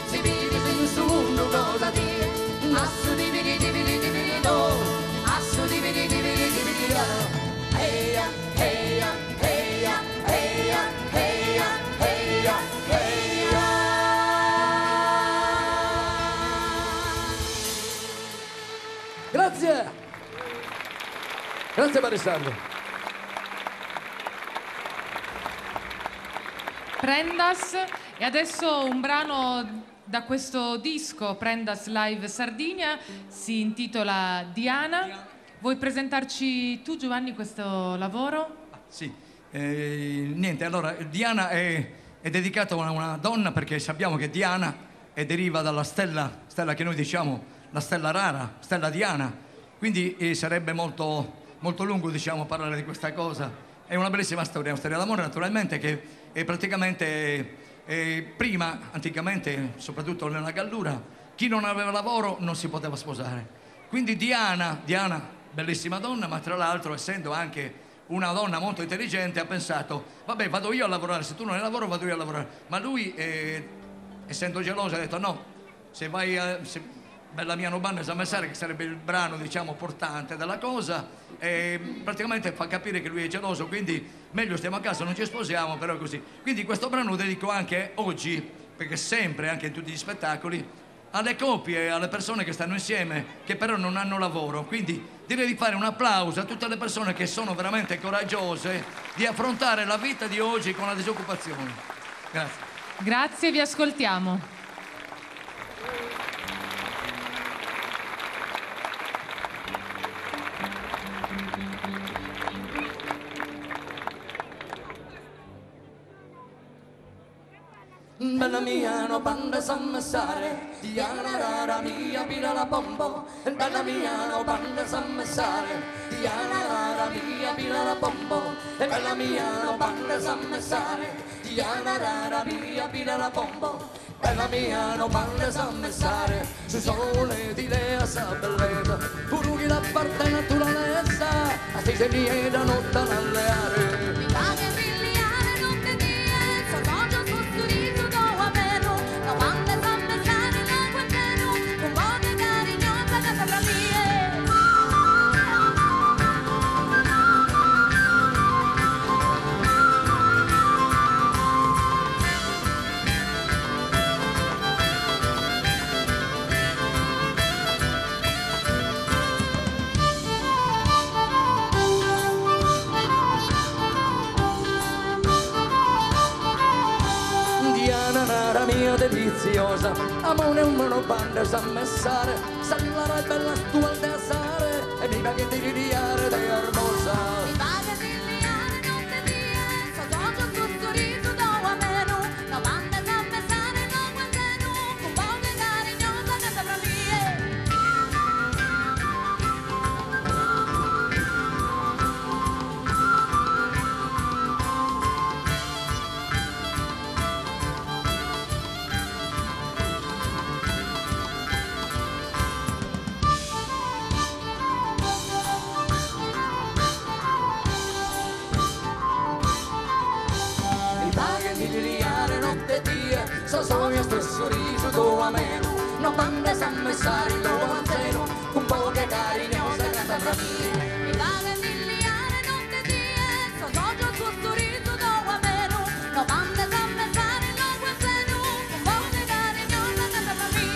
si vive in su mondo cosa dire, assu dividi dividi dividi do, assu dividi dividi dividi do. Eia, eia, eia, eia, eia, eia, eia. Grazie! Grazie Barisardo. Prendas, e adesso un brano da questo disco Prendas Live Sardinia, si intitola Diana. Vuoi presentarci tu, Giovanni, questo lavoro? Sì, niente, allora Diana è dedicata a una donna, perché sappiamo che Diana deriva dalla stella che noi diciamo la stella rara, stella Diana, quindi sarebbe molto, molto lungo, diciamo, parlare di questa cosa. È una bellissima storia, una storia d'amore naturalmente, che è praticamente prima, anticamente, soprattutto nella Gallura, chi non aveva lavoro non si poteva sposare. Quindi Diana, bellissima donna, ma tra l'altro, essendo anche una donna molto intelligente, ha pensato, vabbè, vado io a lavorare, se tu non hai lavoro vado io a lavorare. Ma lui, essendo geloso, ha detto no, se vai Bella mia non banda Sammessare, che sarebbe il brano, diciamo, portante della cosa, praticamente fa capire che lui è geloso, quindi meglio stiamo a casa, non ci sposiamo, però è così. Quindi questo brano lo dedico anche oggi, perché sempre, anche in tutti gli spettacoli, alle coppie, alle persone che stanno insieme, che però non hanno lavoro. Quindi direi di fare un applauso a tutte le persone che sono veramente coraggiose di affrontare la vita di oggi con la disoccupazione. Grazie. Grazie, vi ascoltiamo. Bella mia, no banda sammessare, Diana rara mia, pira la pombo. Bella mia, no banda sammessare, Diana rara mia, pira la pombo. Bella mia, no banda sammessare, Diana rara mia, pira la pombo. Bella mia, no banda sammessare, su sole di lea sa bellezza, pure chi la parte naturalezza, a sti segni da notte all'alleare. Deliziosa, amore un monobanda sammessare, sallara e bella tu al teasare, e mi va che ti ridiare da hermosa. Mi va che ti ridiare non te die, so doggio sul sorriso do a meno, la banda sammessare non guardeno, un po' di carignosa che sembra so sogno sto sorriso tuo a meno, non banda sammessare il tuo anzeno, un po' che carignosa canta fra me. Mi va che miliare non te die, so sogno tuo sorriso tuo a meno, non banda sammessare il tuo anzeno, un po' che carignosa canta fra me.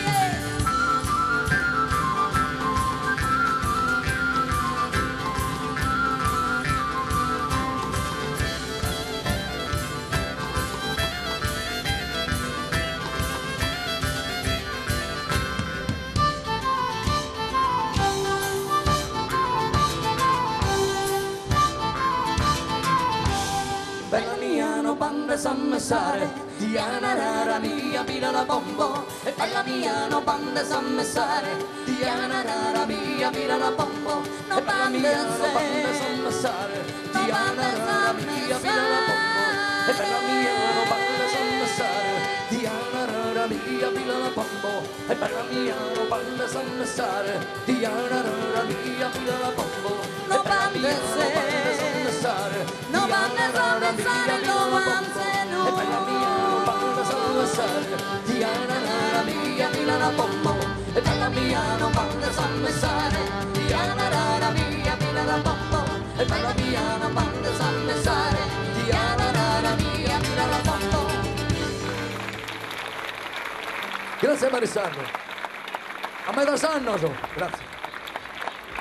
Bella mia, no banda sammessare, Diana rara mia, pila la pombo. E bella mia, no banda sammessare, Diana rara mia, pila la pombo. E bella mia, no banda sammessare, Diana rara mia, pila la pombo. E bella mia, no banda sammessare, Diana rara mia, pila la pombo. E bella mia, no banda sammessare, Diana rara mia, pila la pombo. pensare, non vanno a pensare, non vanno e bella mia non vanno a pensare, Diana la mia fila la bombo, e bella mia non vanno a pensare, Diana la mia fila la bombo, e bella mia non vanno a pensare, Diana la mia fila la bombo. Grazie Barisardo. A me da Sanno, grazie.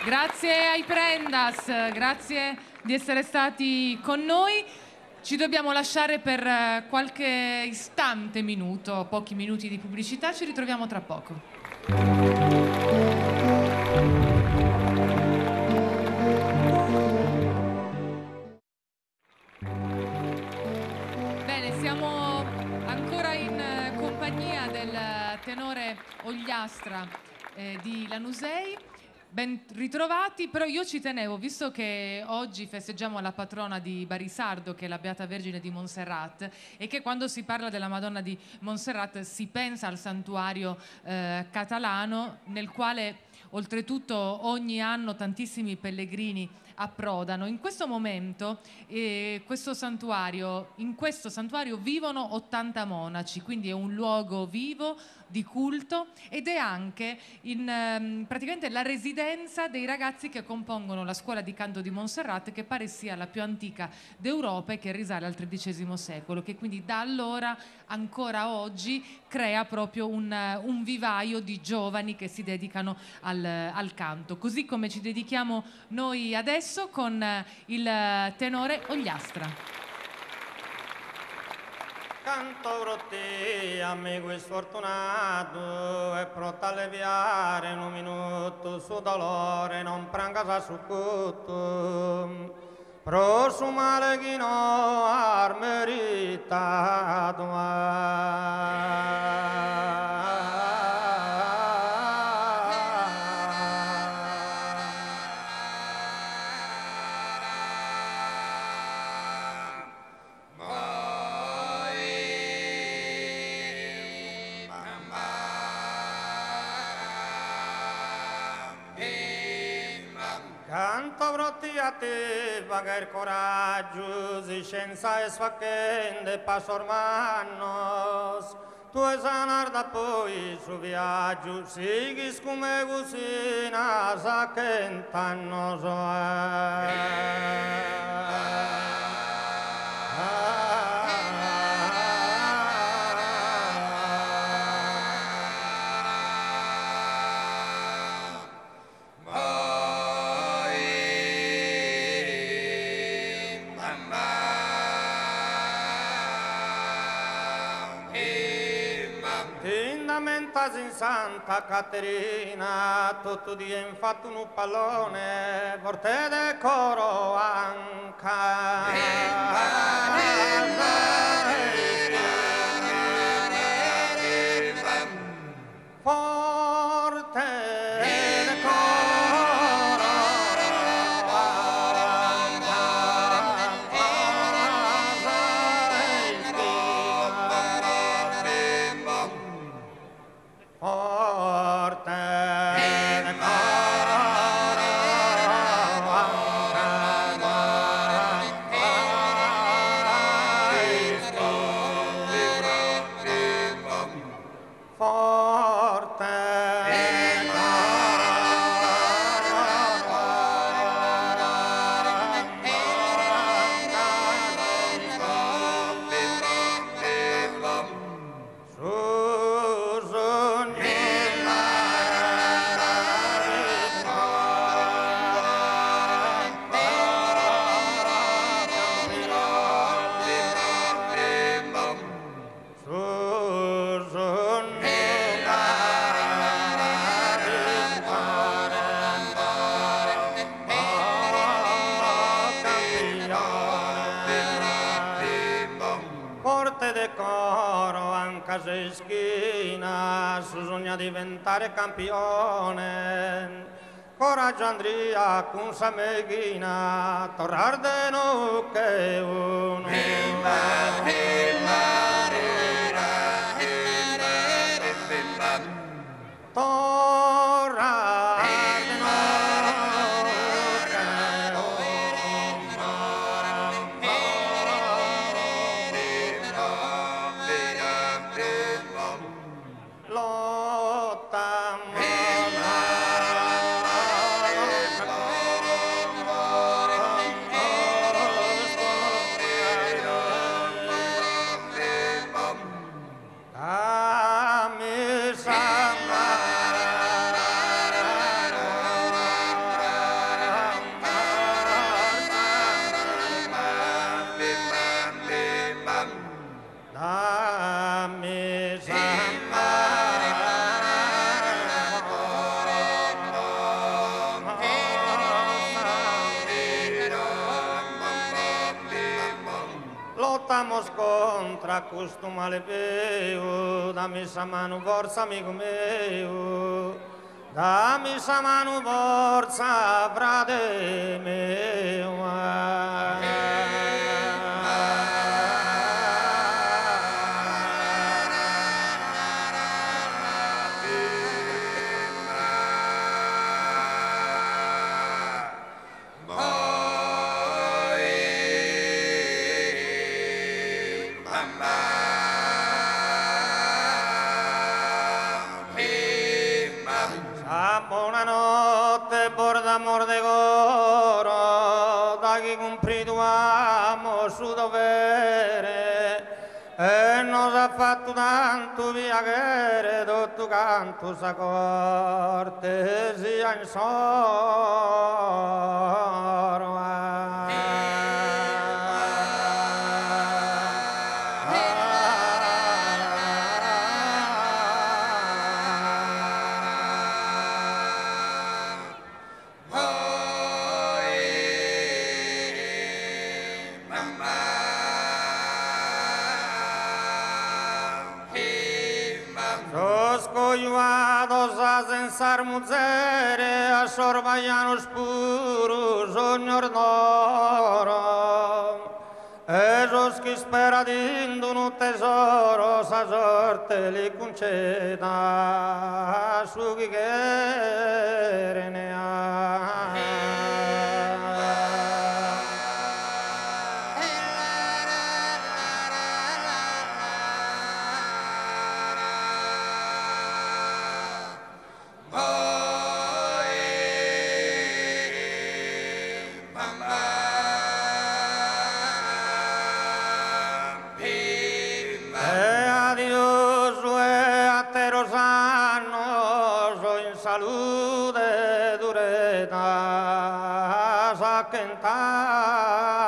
Grazie ai Prendas, grazie di essere stati con noi. Ci dobbiamo lasciare per qualche istante, minuto, pochi minuti di pubblicità. Ci ritroviamo tra poco. Bene, siamo ancora in compagnia del tenore Ogliastra di Lanusei. Ben ritrovati, però io ci tenevo, visto che oggi festeggiamo la patrona di Barisardo, che è la Beata Vergine di Montserrat, e che quando si parla della Madonna di Montserrat si pensa al santuario catalano, nel quale oltretutto ogni anno tantissimi pellegrini approdano. In questo momento in questo santuario vivono 80 monaci, quindi è un luogo vivo di culto ed è anche praticamente la residenza dei ragazzi che compongono la scuola di canto di Montserrat, che pare sia la più antica d'Europa e che risale al XIII secolo, che quindi da allora ancora oggi crea proprio un vivaio di giovani che si dedicano al canto, così come ci dedichiamo noi adesso con il tenore Ogliastra. Canto brutti, amico sfortunato, è pronto a alleviare in un minuto su dolore, non pranga su cotto. Pro su male chi no ha meritato. Canto brutti a te, vaga il coraggio, si scienza e sfacchende, passor mannos. Tu e sanarda poi su viaggio, sighi come cucina, sa che intanno in Santa Caterina, tutto di infatti un pallone, porte de coro diventare campione, coraggio Andria con sa meghina, torrar de no che uno. Torrar de no che uno. dammi sambare lottamos contra questo male peo, dammi sa mano forza amico mio, dammi sa mano forza frate mio. Buonanotte, borda mordegoro, da chi cumplituamo su dovere e nos ha fatto tanto viagare, tutto canto sa cortesia in soro. Scogliuato sa senza muzzere, a sorvaiano spuro, sogno d'oro. E sos chi spera di un tesoro, sa sorte li conceda, su chi che ne ha. Salute dureta sa che tanno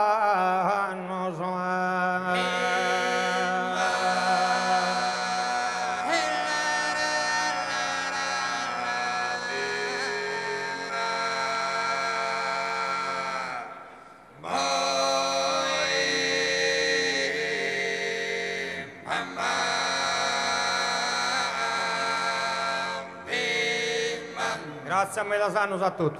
Grazie a me la sanno a tutti.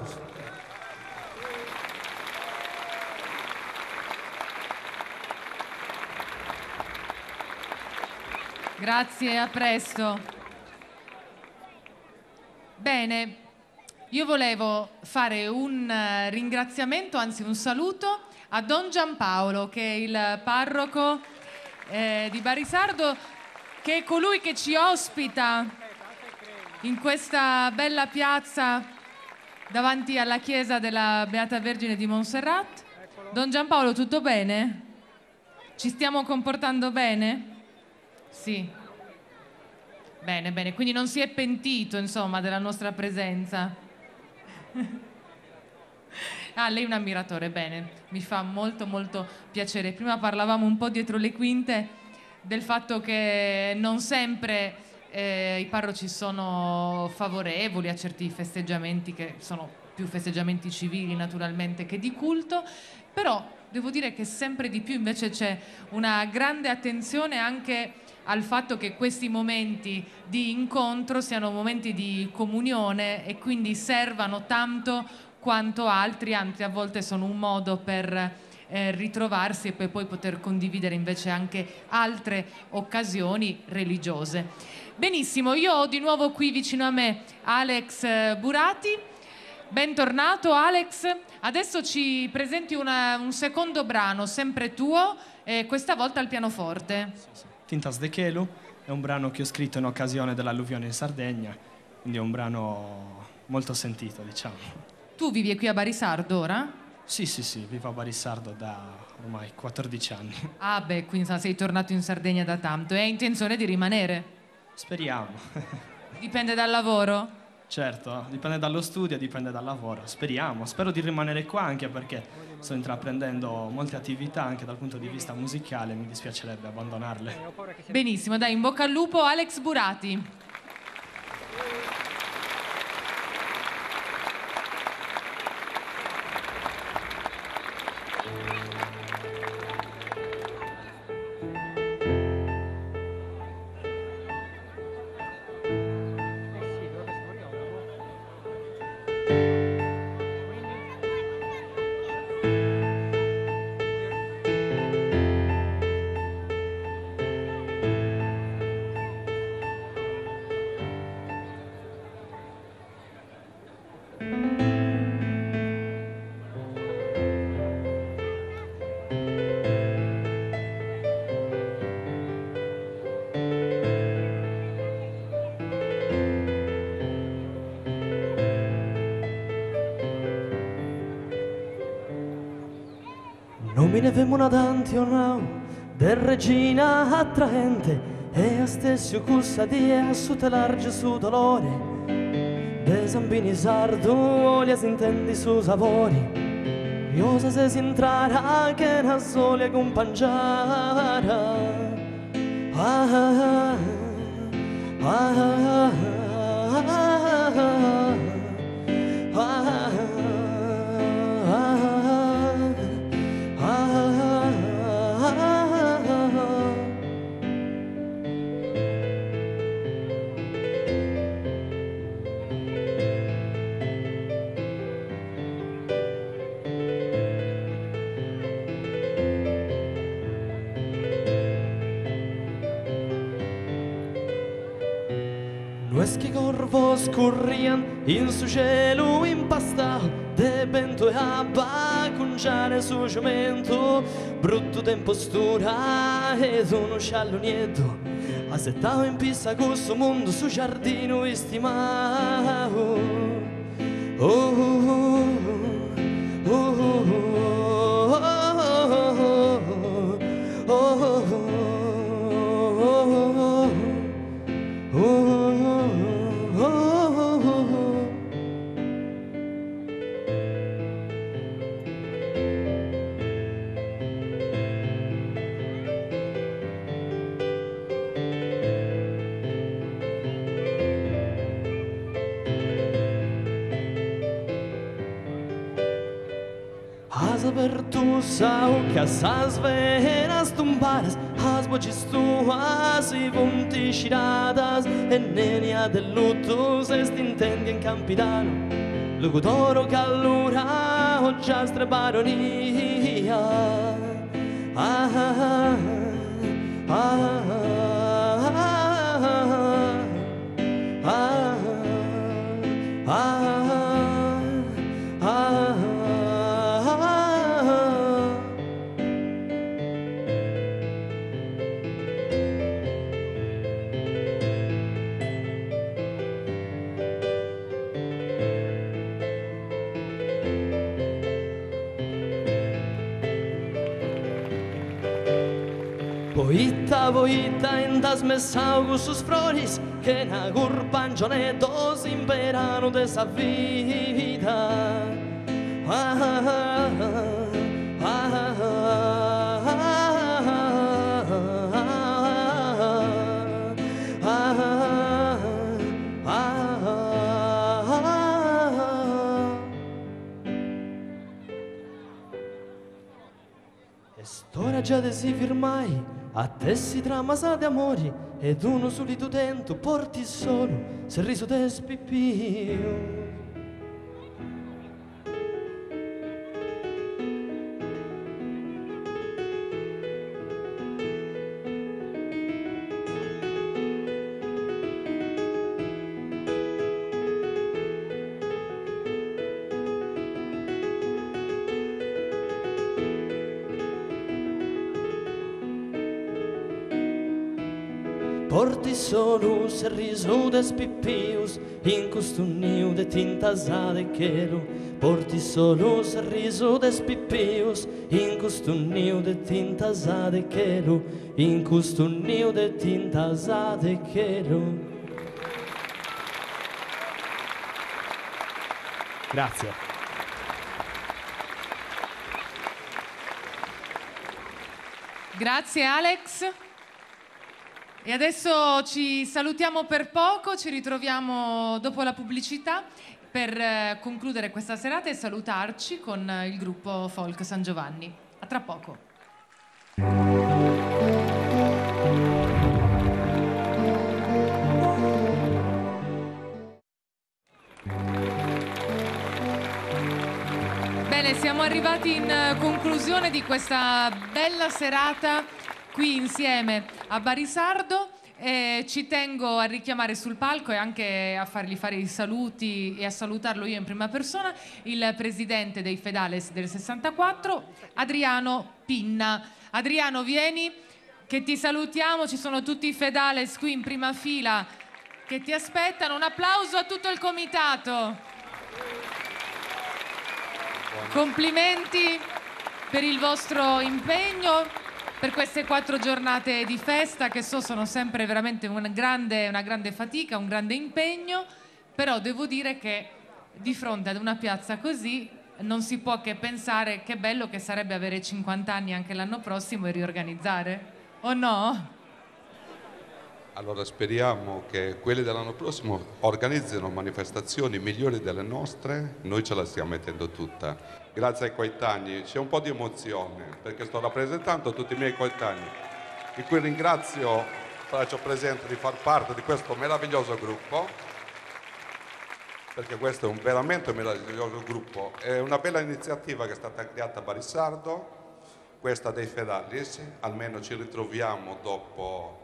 Grazie, a presto. Bene, io volevo fare un ringraziamento, anzi un saluto a Don Giampaolo, che è il parroco di Barisardo, che è colui che ci ospita in questa bella piazza davanti alla chiesa della Beata Vergine di Montserrat. Don Giampaolo, tutto bene? Ci stiamo comportando bene? Sì. Bene, bene, quindi non si è pentito, insomma, della nostra presenza. Ah, lei è un ammiratore, bene, mi fa molto molto piacere. Prima parlavamo un po' dietro le quinte del fatto che non sempre i parroci sono favorevoli a certi festeggiamenti, che sono più festeggiamenti civili naturalmente che di culto, però devo dire che sempre di più invece c'è una grande attenzione anche al fatto che questi momenti di incontro siano momenti di comunione e quindi servano tanto quanto altri, anzi a volte sono un modo per ritrovarsi e per poi poter condividere invece anche altre occasioni religiose. Benissimo, io ho di nuovo qui vicino a me Alex Burati. Bentornato Alex, adesso ci presenti un secondo brano, sempre tuo, questa volta al pianoforte. Tintas de Chelu è un brano che ho scritto in occasione dell'alluvione in Sardegna, quindi è un brano molto sentito, diciamo. Tu vivi qui a Barisardo ora? Sì, vivo a Barisardo da ormai 14 anni. Ah beh, quindi sei tornato in Sardegna da tanto e hai intenzione di rimanere? Speriamo. Dipende dal lavoro? Certo, dipende dallo studio, dipende dal lavoro. Spero di rimanere qua anche perché sto intraprendendo molte attività anche dal punto di vista musicale, mi dispiacerebbe abbandonarle. Benissimo, dai, in bocca al lupo. Alex Burati. Non mi ne vemo tanti o no, del regina attraente, e a stesso cussa di a sutelar Gesù dolore. De Zambini sardo, olha si intendi su sapori, iosa se si entrara che na sole accompagnara. Ah, ah, ah, Nueschi corvos corrian in su cielo impastato, de vento e abba cunciare su cemento, brutto tempostura ed uno sciallo nieto, assettavo in pista questo mondo su giardino istimavo. Oh, oh, oh, oh, oh, oh, oh. As aberturas que as venas tumbadas, as botes tuas e vão te tiradas, e nenia de lutos este intendi in campidano, lugudoro calura, oggiastre baronia. Ah, ah, ah, ah, ah, ah. Voita in das messaugus sus flores, que na gurpangione dos imperano de sa vida. Ah, ah, ah, ah, storia già de si firmai, a te si tramasa di amori, ed uno solito dentro porti solo sorriso de spippio. Porti solo un sorriso de spippius in questo nido de tintas de chelo. Porti solo un sorriso de spippius in questo nido de tintas de chelo. In questo nido de tintas de chelo. Grazie. Grazie Alex. E adesso ci salutiamo per poco, ci ritroviamo dopo la pubblicità per concludere questa serata e salutarci con il gruppo Folk San Giovanni. A tra poco. Bene, siamo arrivati in conclusione di questa bella serata qui insieme a Barisardo. Ci tengo a richiamare sul palco e anche a fargli fare i saluti e a salutarlo io in prima persona il presidente dei Fedales del 64, Adriano Pinna. Adriano, vieni che ti salutiamo, ci sono tutti i Fedales qui in prima fila che ti aspettano. Un applauso a tutto il comitato. Complimenti per il vostro impegno, per queste 4 giornate di festa che so sono sempre veramente una grande fatica, un grande impegno, però devo dire che di fronte ad una piazza così non si può che pensare che bello che sarebbe avere 50 anni anche l'anno prossimo e riorganizzare, o no? Allora speriamo che quelli dell'anno prossimo organizzino manifestazioni migliori delle nostre, noi ce la stiamo mettendo tutta. Grazie ai coetanei, c'è un po' di emozione perché sto rappresentando tutti i miei coetanei, di cui ringrazio, faccio presente di far parte di questo meraviglioso gruppo, perché questo è veramente un meraviglioso gruppo, è una bella iniziativa che è stata creata a Barisardo, questa dei Fedalis, almeno ci ritroviamo dopo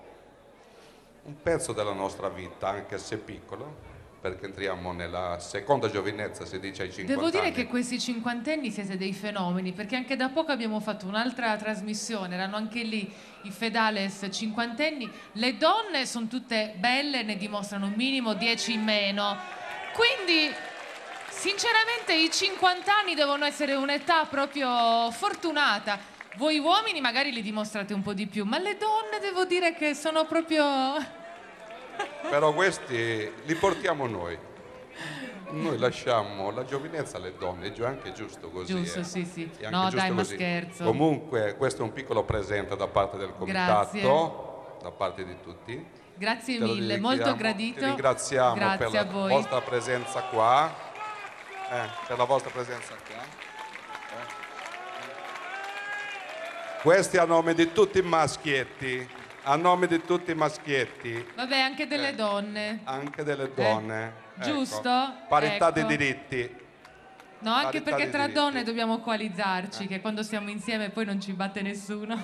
un pezzo della nostra vita, anche se piccolo, perché entriamo nella seconda giovinezza, si dice ai 50 Devo dire anni. che questi cinquantenni siete dei fenomeni, perché anche da poco abbiamo fatto un'altra trasmissione, erano anche lì i Fedales cinquantenni, le donne sono tutte belle, ne dimostrano un minimo 10 in meno, quindi sinceramente i 50 anni devono essere un'età proprio fortunata. Voi uomini magari li dimostrate un po' di più, ma le donne devo dire che sono proprio... Però questi li portiamo noi. Noi lasciamo la giovinezza alle donne, è anche giusto così. Giusto, sì, sì. È anche No, giusto dai, ma così. scherzo. Comunque questo è un piccolo presente da parte del comitato, Grazie. da parte di tutti. Grazie Te lo mille, dedichiamo. molto gradito. Ti ringraziamo Grazie per a la voi. vostra presenza qua. Per la vostra presenza qua. Questi a nome di tutti i maschietti, a nome di tutti i maschietti, Vabbè, anche delle donne. anche delle donne. Giusto? Parità Ecco. di diritti. No, anche Parità perché di tra diritti. donne dobbiamo coalizzarci, che quando siamo insieme poi non ci batte nessuno.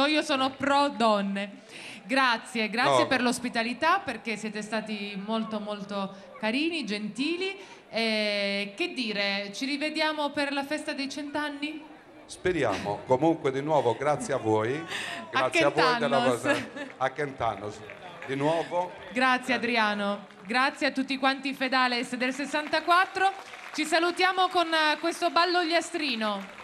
Io sono pro donne. Grazie No. per l'ospitalità, perché siete stati molto molto carini, gentili. Che dire, ci rivediamo per la festa dei 100 anni? Speriamo. Comunque di nuovo grazie a voi. Grazie a voi della vostra... A Kentanos. Di nuovo. Grazie Adriano, grazie a tutti quanti i Fedales del 64. Ci salutiamo con questo ballo gliastrino.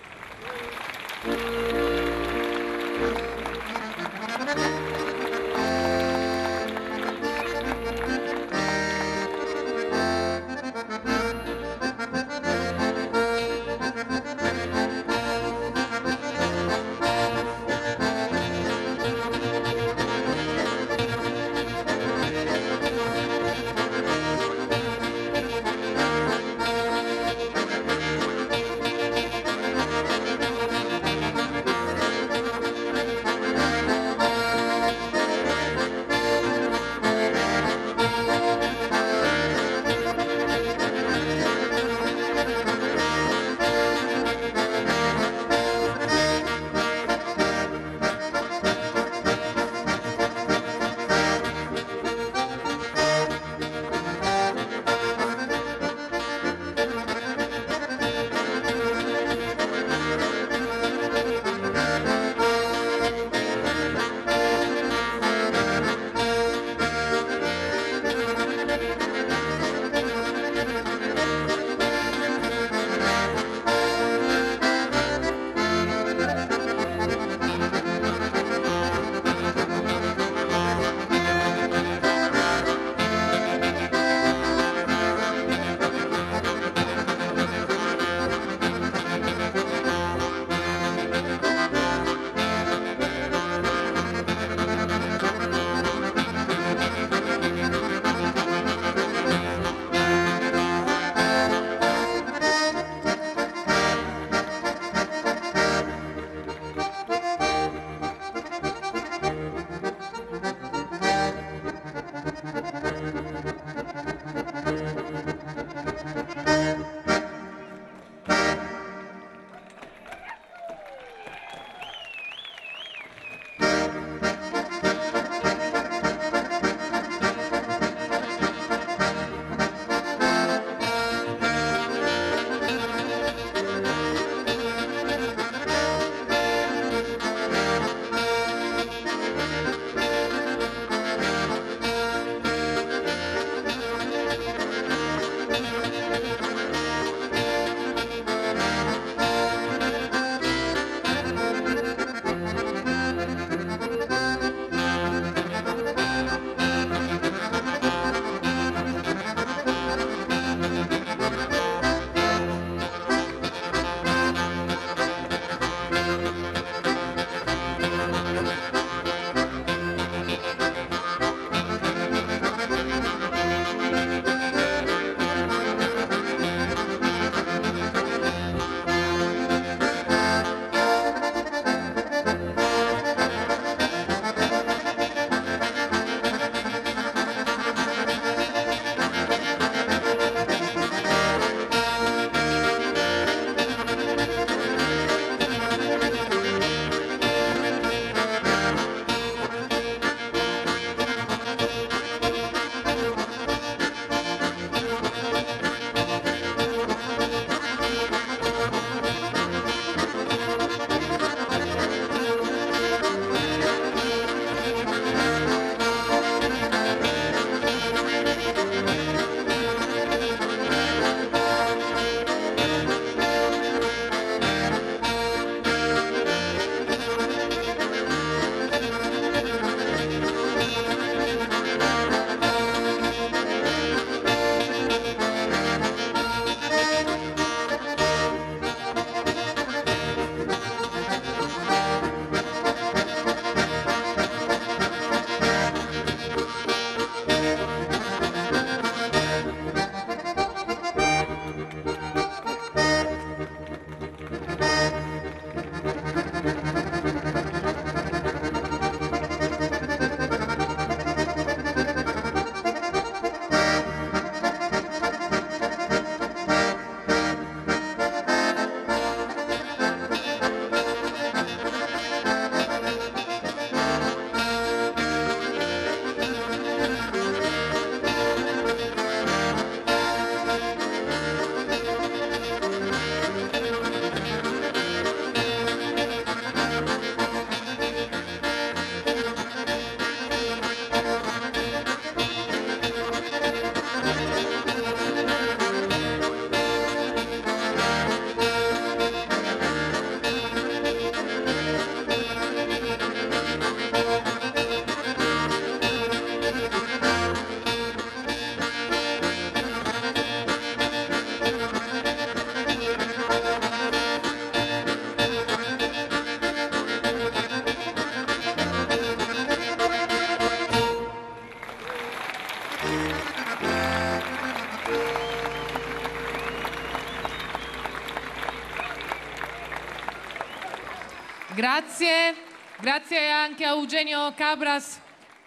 Grazie, grazie anche a Eugenio Cabras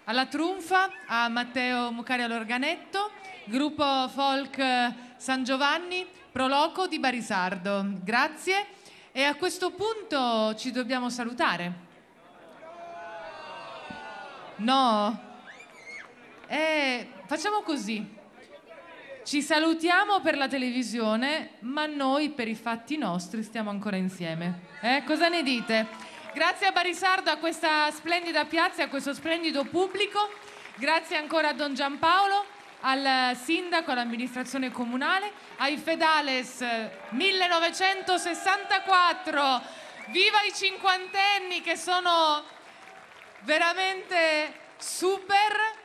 alla trunfa, a Matteo Mucari all'organetto, gruppo folk San Giovanni, Proloco di Barisardo. Grazie e a questo punto ci dobbiamo salutare. No? Facciamo così. Ci salutiamo per la televisione, ma noi per i fatti nostri stiamo ancora insieme. Cosa ne dite? Grazie a Barisardo, a questa splendida piazza e a questo splendido pubblico. Grazie ancora a Don Giampaolo, al sindaco, all'amministrazione comunale, ai Fedales 1964. Viva i cinquantenni che sono veramente super.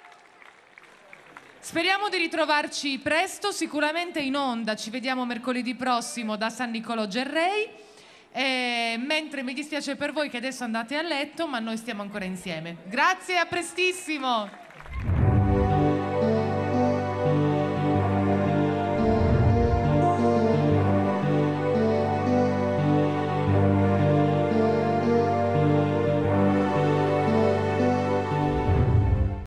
Speriamo di ritrovarci presto, sicuramente in onda. Ci vediamo mercoledì prossimo da San Nicolò Gerrei. Mentre mi dispiace per voi che adesso andate a letto, ma noi stiamo ancora insieme. Grazie, a prestissimo!